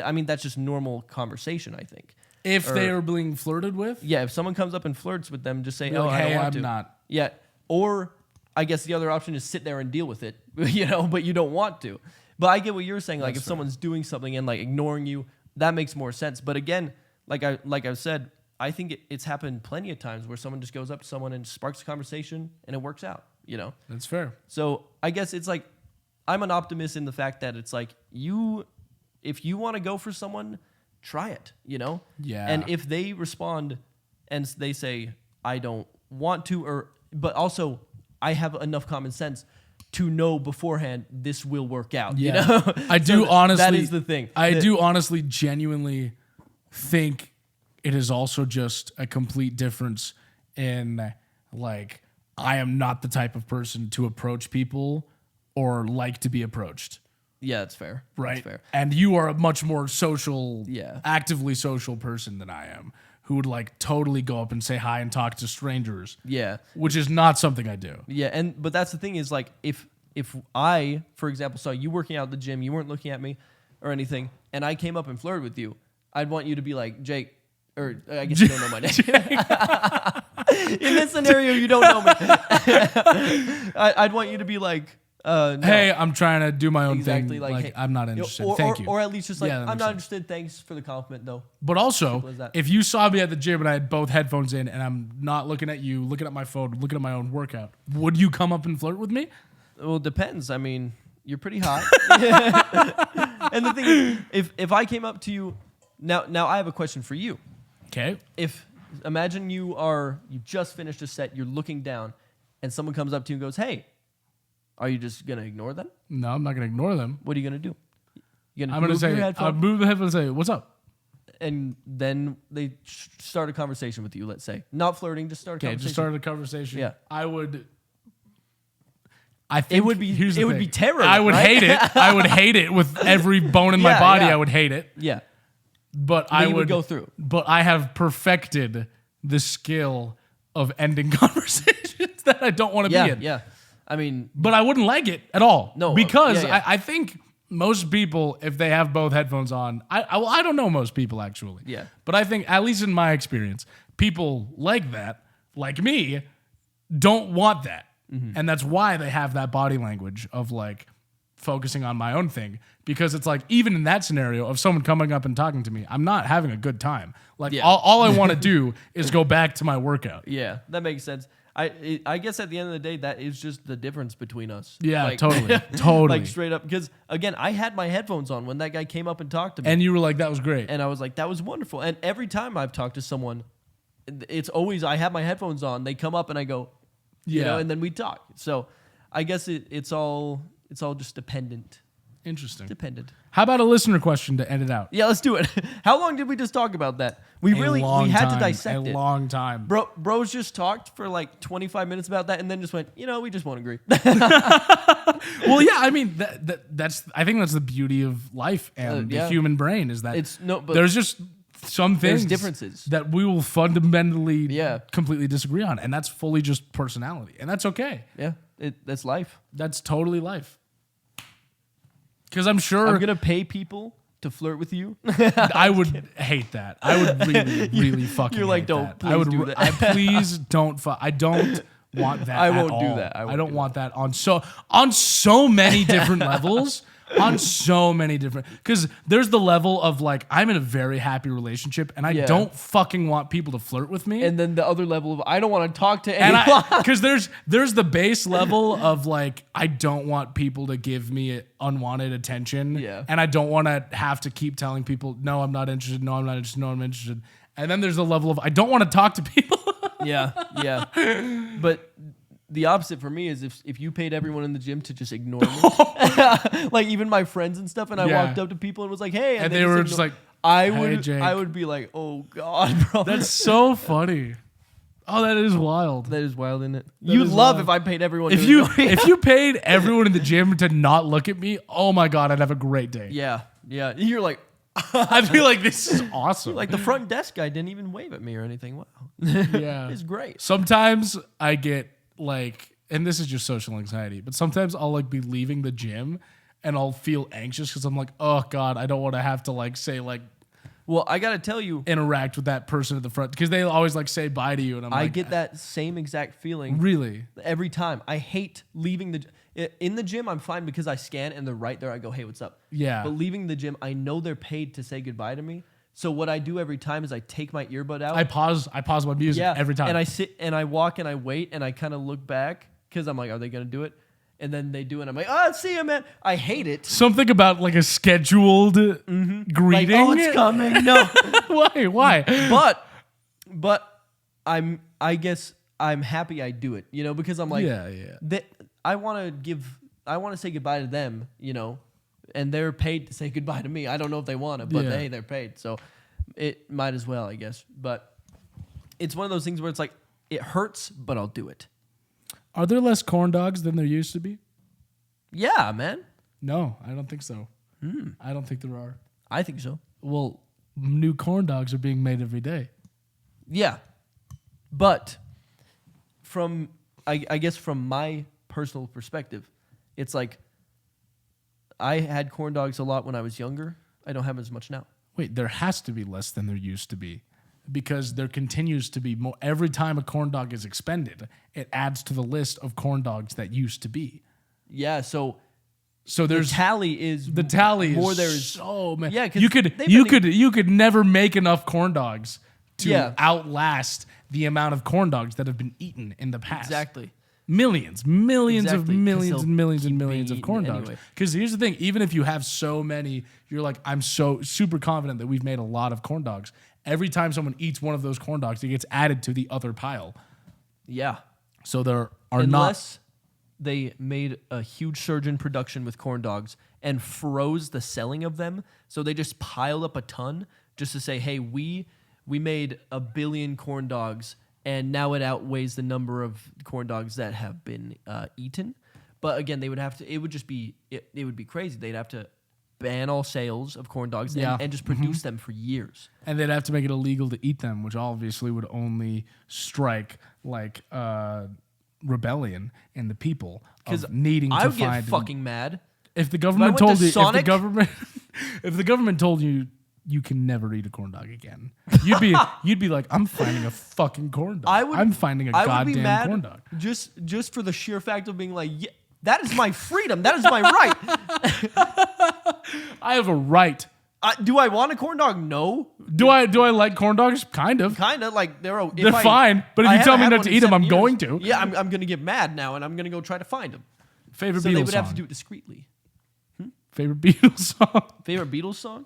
I mean, that's just normal conversation, I think. If they are being flirted with? Yeah, if someone comes up and flirts with them, just say, Like, I hey, don't want I'm to. not. Yeah. Or I guess the other option is sit there and deal with it, you know, but you don't want to. But I get what you're saying. Like, if someone's doing something and like ignoring you, that makes more sense. But again, like I said, I think it's happened plenty of times where someone just goes up to someone and sparks a conversation and it works out, you know? That's fair. So I guess it's like, I'm an optimist in the fact that it's like if you want to go for someone, try it, you know? Yeah. And if they respond and they say, I don't want to, but also I have enough common sense to know beforehand this will work out, you know? I do honestly. That is the thing. I do honestly, genuinely think it is also just a complete difference in like, I am not the type of person to approach people or like to be approached. Yeah, that's fair. Right. That's fair. And you are a much more social, Yeah. actively social person than I am, who would like totally go up and say hi and talk to strangers. Yeah. Which is not something I do. Yeah, but that's the thing is like if I, for example, saw you working out at the gym, you weren't looking at me or anything, and I came up and flirted with you, I'd want you to be like, Jake, or I guess you don't know my name. In this scenario, you don't know me. I'd want you to be like, no. Hey, I'm trying to do my own Exactly, thing. like, Like, hey, I'm not interested. or, Thank you. Or at least just like, Yeah, that I'm makes not sense. interested. Thanks for the compliment, though. But also, Simple as that. if you saw me at the gym and I had both headphones in and I'm not looking at you, looking at my phone, looking at my own workout, would you come up and flirt with me? Well, it depends. I mean, you're pretty hot. And the thing is, if I came up to you, now I have a question for you. Okay. Imagine you just finished a set, you're looking down, and someone comes up to you and goes, hey, are you just going to ignore them? No, I'm not going to ignore them. What are you going to do? I'm going to say, I'll move the headphones and say, what's up? And then they start a conversation with you, let's say. Not flirting, just start a conversation. Just started a conversation. Yeah. I think it would be terror. I would hate it. I would hate it with every bone in my body. Yeah. I would hate it. Yeah. But I would go through. But I have perfected the skill of ending conversations that I don't want to be in. Yeah. I mean, But I wouldn't like it at all. No, because yeah. I think most people, if they have both headphones on, I don't know most people actually. Yeah. But I think, at least in my experience, people like that, like me, don't want that. Mm-hmm. And that's why they have that body language of like focusing on my own thing. Because it's like, even in that scenario of someone coming up and talking to me, I'm not having a good time. Like, all I want to do is go back to my workout. yeah, that makes sense. I guess at the end of the day, that is just the difference between us. Yeah, like, totally. Totally. Like, straight up. Because, again, I had my headphones on when that guy came up and talked to me. And you were like, that was great. And I was like, that was wonderful. And every time I've talked to someone, it's always, I have my headphones on, they come up and I go, you know, and then we talk. So I guess it's all just dependent. Interesting. Dependent. How about a listener question to end it out? Yeah, let's do it. How long did we just talk about that? We had to dissect it. A long time. Bros just talked for like 25 minutes about that and then just went, we just won't agree. Well, yeah, I mean, I think that's the beauty of life and the human brain is that there's just some things, differences that we will fundamentally completely disagree on. And that's fully just personality. And that's okay. Yeah, that's life. That's totally life. Because I'm sure I'm going to pay people to flirt with you. I would hate that. I would really fucking You're like, hate don't, that. please do that. Please don't. I don't want that I at won't all. do that. I don't want that on so many different levels. on so many different, because there's the level of like, I'm in a very happy relationship and I don't fucking want people to flirt with me. And then the other level of I don't want to talk to anyone. Because there's the base level of like, I don't want people to give me unwanted attention. Yeah. And I don't want to have to keep telling people, no, I'm not interested. No, I'm not interested. No, I'm interested. And then there's the level of I don't want to talk to people. Yeah. But the opposite for me is if you paid everyone in the gym to just ignore me, like even my friends and stuff, and I walked up to people and was like, "Hey," and they were just like, I Jake. would be like, "Oh God, bro." That's so funny. Oh, that is wild. That is wild, isn't it? You'd love wild. If I paid everyone. If you paid everyone in the gym to not look at me, oh my God, I'd have a great day. Yeah. You're like. I feel like this is awesome. Like the front desk guy didn't even wave at me or anything. Wow. Yeah. It's great. Sometimes I get like, and this is just social anxiety, but sometimes I'll like be leaving the gym and I'll feel anxious because I'm like, oh God, I don't want to have to like say like, well, I got to tell you, interact with that person at the front because they always like say bye to you. And I get that same exact feeling. Really? Every time. I hate leaving in the gym, I'm fine because I scan and they're right there. I go, hey, what's up? Yeah. But leaving the gym, I know they're paid to say goodbye to me. So what I do every time is I take my earbud out. I pause my music every time. And I sit and I walk and I wait and I kind of look back because I'm like, are they going to do it? And then they do it. And I'm like, oh, see you, man. I hate it. Something about like a scheduled greeting. Like, oh, it's coming. No. Why? But I guess I'm happy I do it, because I'm like, I want to say goodbye to them, and they're paid to say goodbye to me. I don't know if they want to, but hey, they're paid. So it might as well, I guess. But it's one of those things where it's like, it hurts, but I'll do it. Are there less corn dogs than there used to be? Yeah, man. No, I don't think so. I don't think there are. I think so. Well, new corn dogs are being made every day. Yeah. But I guess from my personal perspective, it's like I had corn dogs a lot when I was younger. I don't have as much now. Wait, there has to be less than there used to be because there continues to be more. Every time a corn dog is expended, it adds to the list of corn dogs that used to be. Yeah, so there's the tally is more. There's so many. Yeah, you could never make enough corn dogs to outlast the amount of corn dogs that have been eaten in the past. Exactly. Millions of millions of corn dogs. Because here's the thing, even if you have so many, you're like, I'm so super confident that we've made a lot of corn dogs. Every time someone eats one of those corn dogs, it gets added to the other pile. Yeah. So there are Unless they made a huge surge in production with corn dogs and froze the selling of them, so they just piled up a ton just to say, hey, we made 1 billion corn dogs, and now it outweighs the number of corn dogs that have been eaten. But again, they would have to. It would just be. It would be crazy. They'd have to ban all sales of corn dogs and just produce them for years. And they'd have to make it illegal to eat them, which obviously would only strike like rebellion in the people of needing to find. I would get fucking mad if the government told you. If the government told you. You can never eat a corn dog again. You'd be like, I'm finding a fucking corn dog. I'm finding a goddamn corn dog. Just for the sheer fact of being like, yeah, that is my freedom. That is my right. I have a right. Do I want a corn dog? No. Do I like corn dogs? Kind of. Like they're fine. But if you tell me not to eat them, I'm going to. Yeah, I'm going to get mad now, and I'm going to go try to find them. Favorite Beatles song? So they would have to do it discreetly. Favorite Beatles song? Favorite Beatles song?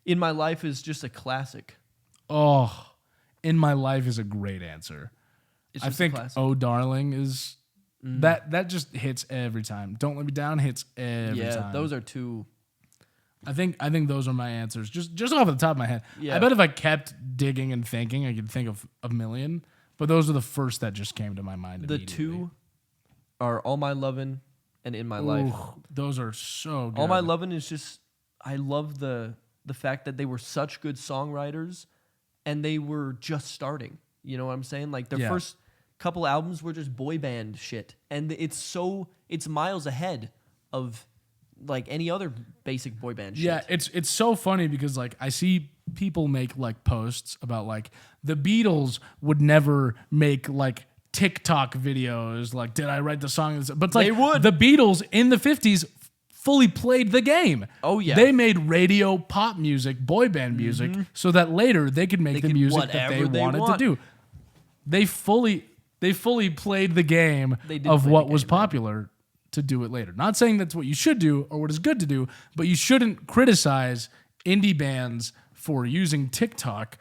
In My Life is just a classic. Oh, In My Life is a great answer. I think Oh Darling is that just hits every time. Don't Let Me Down hits every time. Yeah, those are two. I think those are my answers. Just off the top of my head. Yeah. I bet if I kept digging and thinking, I could think of a million. But those are the first that just came to my mind. The two are All My Lovin' and In My Life. Those are so good. All My Lovin' is just, I love the fact that they were such good songwriters and they were just starting. You know what I'm saying? Like their first couple albums were just boy band shit. And it's miles ahead of like any other basic boy band shit. Yeah, it's so funny because like I see people make like posts about like the Beatles would never make like TikTok videos. Like, did I write the song? But it's like they would. The Beatles in the 50s fully played the game. Oh, yeah. They made radio pop music, boy band music, so that later they could make the music that they wanted to do. They fully played the game of what was popular to do it later. Not saying that's what you should do or what is good to do, but you shouldn't criticize indie bands for using TikTok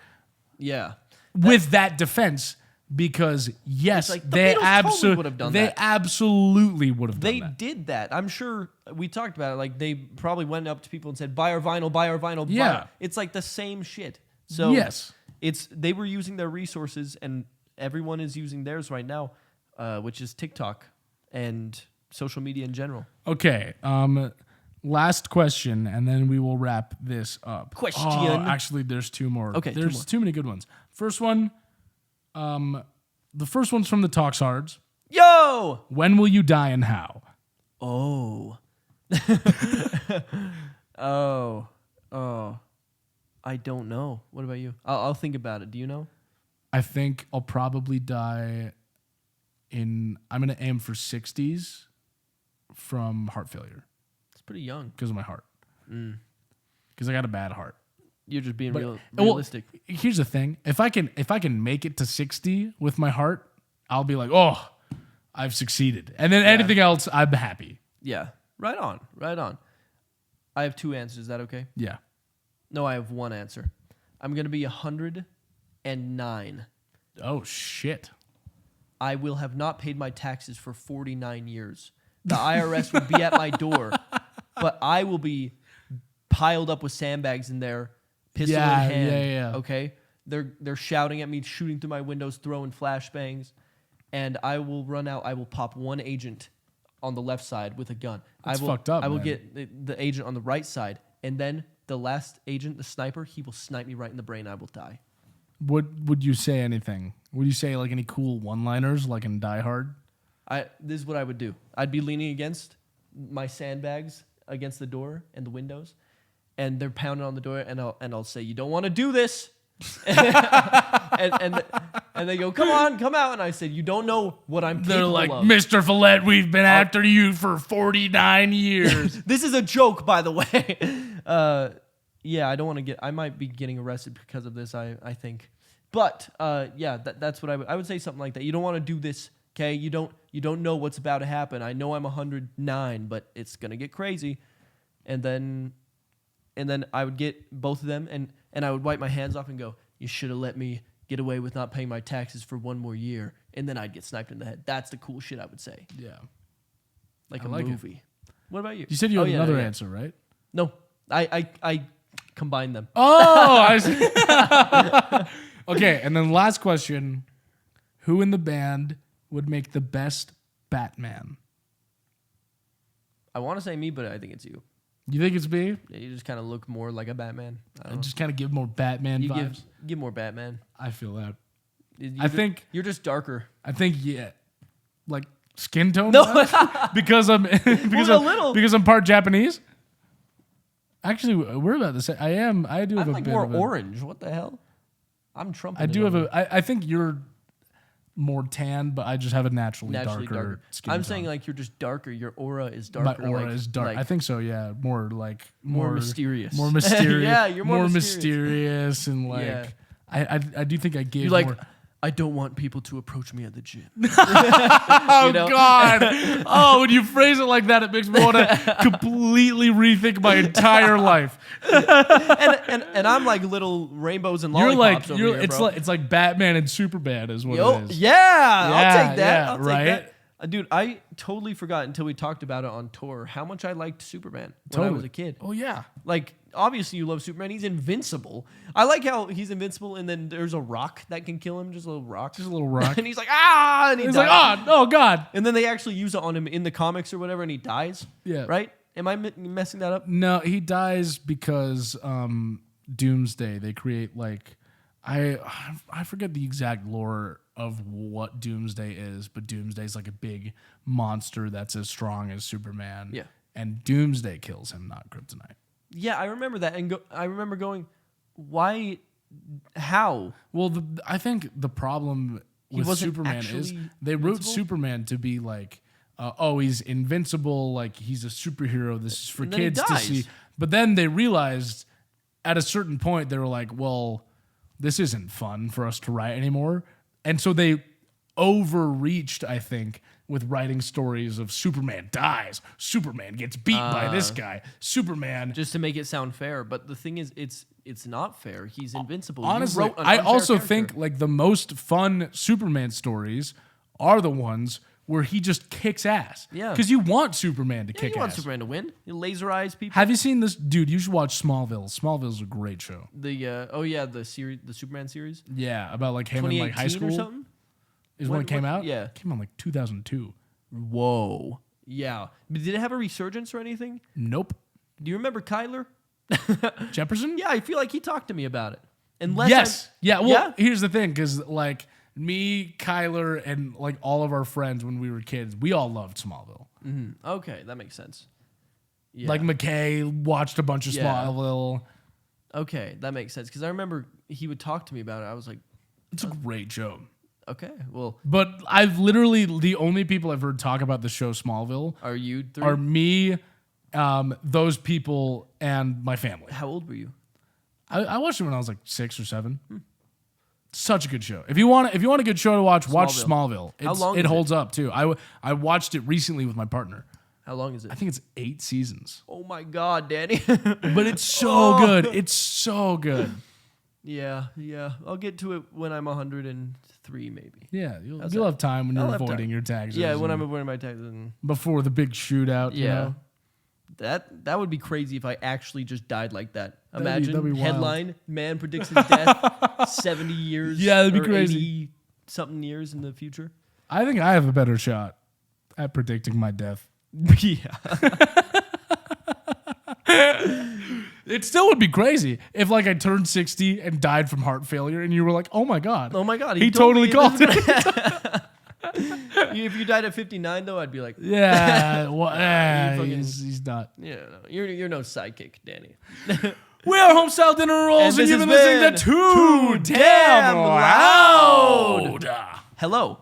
with that defense. Because yes, like, they totally would have done that. absolutely would have done They that. did that. I'm sure we talked about it. Like they probably went up to people and said, "Buy our vinyl, buy our vinyl." Yeah. It's like the same shit. So yes, they were using their resources, and everyone is using theirs right now, which is TikTok and social media in general. Okay. Last question, and then we will wrap this up. Question. Actually, there's two more. Okay, there's too many good ones. First one. The first one's from the Talksards. Yo! When will you die and how? Oh. I don't know. What about you? I'll think about it. Do you know? I think I'll probably die I'm going to aim for 60s from heart failure. It's pretty young. Because of my heart. Because I got a bad heart. You're just being realistic. Well, here's the thing: if I can make it to 60 with my heart, I'll be like, oh, I've succeeded. And then anything else, I'm happy. Yeah, right on. I have two answers. Is that okay? Yeah. No, I have one answer. I'm gonna be 109. Oh shit! I will have not paid my taxes for 49 years. The IRS will be at my door, but I will be piled up with sandbags in there. Pistol in hand, okay? They're shouting at me, shooting through my windows, throwing flashbangs, and I will run out. I will pop one agent on the left side with a gun. That's fucked up, I will man. get the agent on the right side, and then the last agent, the sniper, he will snipe me right in the brain. I will die. Would you say anything? Would you say like any cool one-liners like in Die Hard? This is what I would do. I'd be leaning against my sandbags against the door and the windows. And they're pounding on the door, and I'll say, "You don't want to do this," and they go, "Come on, come out." And I said, "You don't know what I'm capable of." They're like, "Mr. Follett, we've been after you for 49 years." This is a joke, by the way. I don't want to I might be getting arrested because of this. I think, but that's what I would say something like that. You don't want to do this, okay? You don't know what's about to happen. I know I'm 109, but it's gonna get crazy, and then I would get both of them, and I would wipe my hands off and go, "You should have let me get away with not paying my taxes for one more year." And then I'd get sniped in the head. That's the cool shit I would say. Yeah. Like I a like movie. What about you? You said you had another answer, right? No. I combined them. Oh, I see. Okay, and then last question. Who in the band would make the best Batman? I want to say me, but I think it's you. You think it's me? Yeah, you just kind of look more like a Batman. I just kind of give more Batman vibes. Give more Batman. I feel that. I think you're just darker. I think like skin tone. No, because I'm because I'm part Japanese. Actually, we're about to say I am. I do have I'm a like bit more of orange. What the hell? I'm Trump. I do have I think you're more tan, but I just have a naturally darker skin I'm tone. saying like you're just darker. Your aura is darker. My aura is dark. I think so. Yeah, more mysterious. More mysterious. Yeah, you're more mysterious and like. Yeah. I do think I gave you're like. More. I don't want people to approach me at the gym. Oh, God. Oh, when you phrase it like that, it makes me want to completely rethink my entire life. and I'm like little rainbows and lollipops over here, bro. It's like Batman and Superman is what it is. Yeah, I'll take that. Yeah, I'll take right? that. Dude, I totally forgot until we talked about it on tour how much I liked Superman when I was a kid. Oh, yeah. Like, obviously you love Superman. He's invincible. I like how he's invincible and then there's a rock that can kill him. Just a little rock. Just a little rock. And he's like, ah! And he's like, oh, God. And then they actually use it on him in the comics or whatever and he dies. Yeah. Right? Am I messing that up? No, he dies because Doomsday, they create like... I forget the exact lore of what Doomsday is, but Doomsday's like a big monster that's as strong as Superman. Yeah. And Doomsday kills him, not Kryptonite. Yeah, I remember that. And I remember going, why? How? Well, I think the problem with Superman is they wrote Superman to be like oh, he's invincible, like he's a superhero. This is for And then he kids to dies. see. But then they realized at a certain point, they were like, well, this isn't fun for us to write anymore. And so they overreached, I think, with writing stories of Superman dies, Superman gets beat by this guy, Superman. Just to make it sound fair. But the thing is, it's not fair. He's invincible. You Honestly, wrote an I unfair also character. think like the most fun Superman stories are the ones where he just kicks ass. Yeah. Because you want Superman to Yeah, kick you want ass. Superman to win. You laser eyes people. Have you seen this? Dude, you should watch Smallville. Smallville's a great show. The series, the Superman series, Yeah, about like him in like high 2018 school. or something. Is when it came out? Yeah. It came out like 2002. Whoa. Yeah. But did it have a resurgence or anything? Nope. Do you remember Kyler? Jefferson? Yeah, I feel like he talked to me about it. Unless Yes. Yeah. Well, Yeah? here's the thing, because like me, Kyler, and like all of our friends when we were kids, we all loved Smallville. Okay, that makes sense. Yeah. Like McKay watched a bunch of Yeah. Smallville. Okay, that makes sense. Because I remember he would talk to me about it. I was like, It's a great show. okay, well, But I've literally, the only people I've heard talk about the show Smallville are you three? are me, those people, and my family. How old were you? I watched it when I was like 6 or 7. Such a good show. If you want a good show to watch Smallville. How long is it it? holds up too. I watched it recently with my partner. How long is it? I think it's 8 seasons. Oh my God, Danny. But it's so good. It's so good. yeah. I'll get to it when I'm 103, maybe. Yeah, you'll have time when you're I'll have avoiding time. your taxes. Yeah, when I'm and avoiding my taxes. And before the big shootout. yeah. You know? That would be crazy if I actually just died like that. That'd Imagine be wild. headline: man predicts his death 70 years. Yeah, that'd be or crazy. 80 something years in the future. I think I have a better shot at predicting my death. Yeah. It still would be crazy if like I turned 60 and died from heart failure and you were like, oh my God. Oh my God. He totally called it. If you died at 59, though, I'd be like, Yeah, well, fucking- he's not. yeah, no, you're no sidekick, Danny. We are Homestyle Dinner Rolls, and, this you've has been listening been to Too Damn Loud. Hello.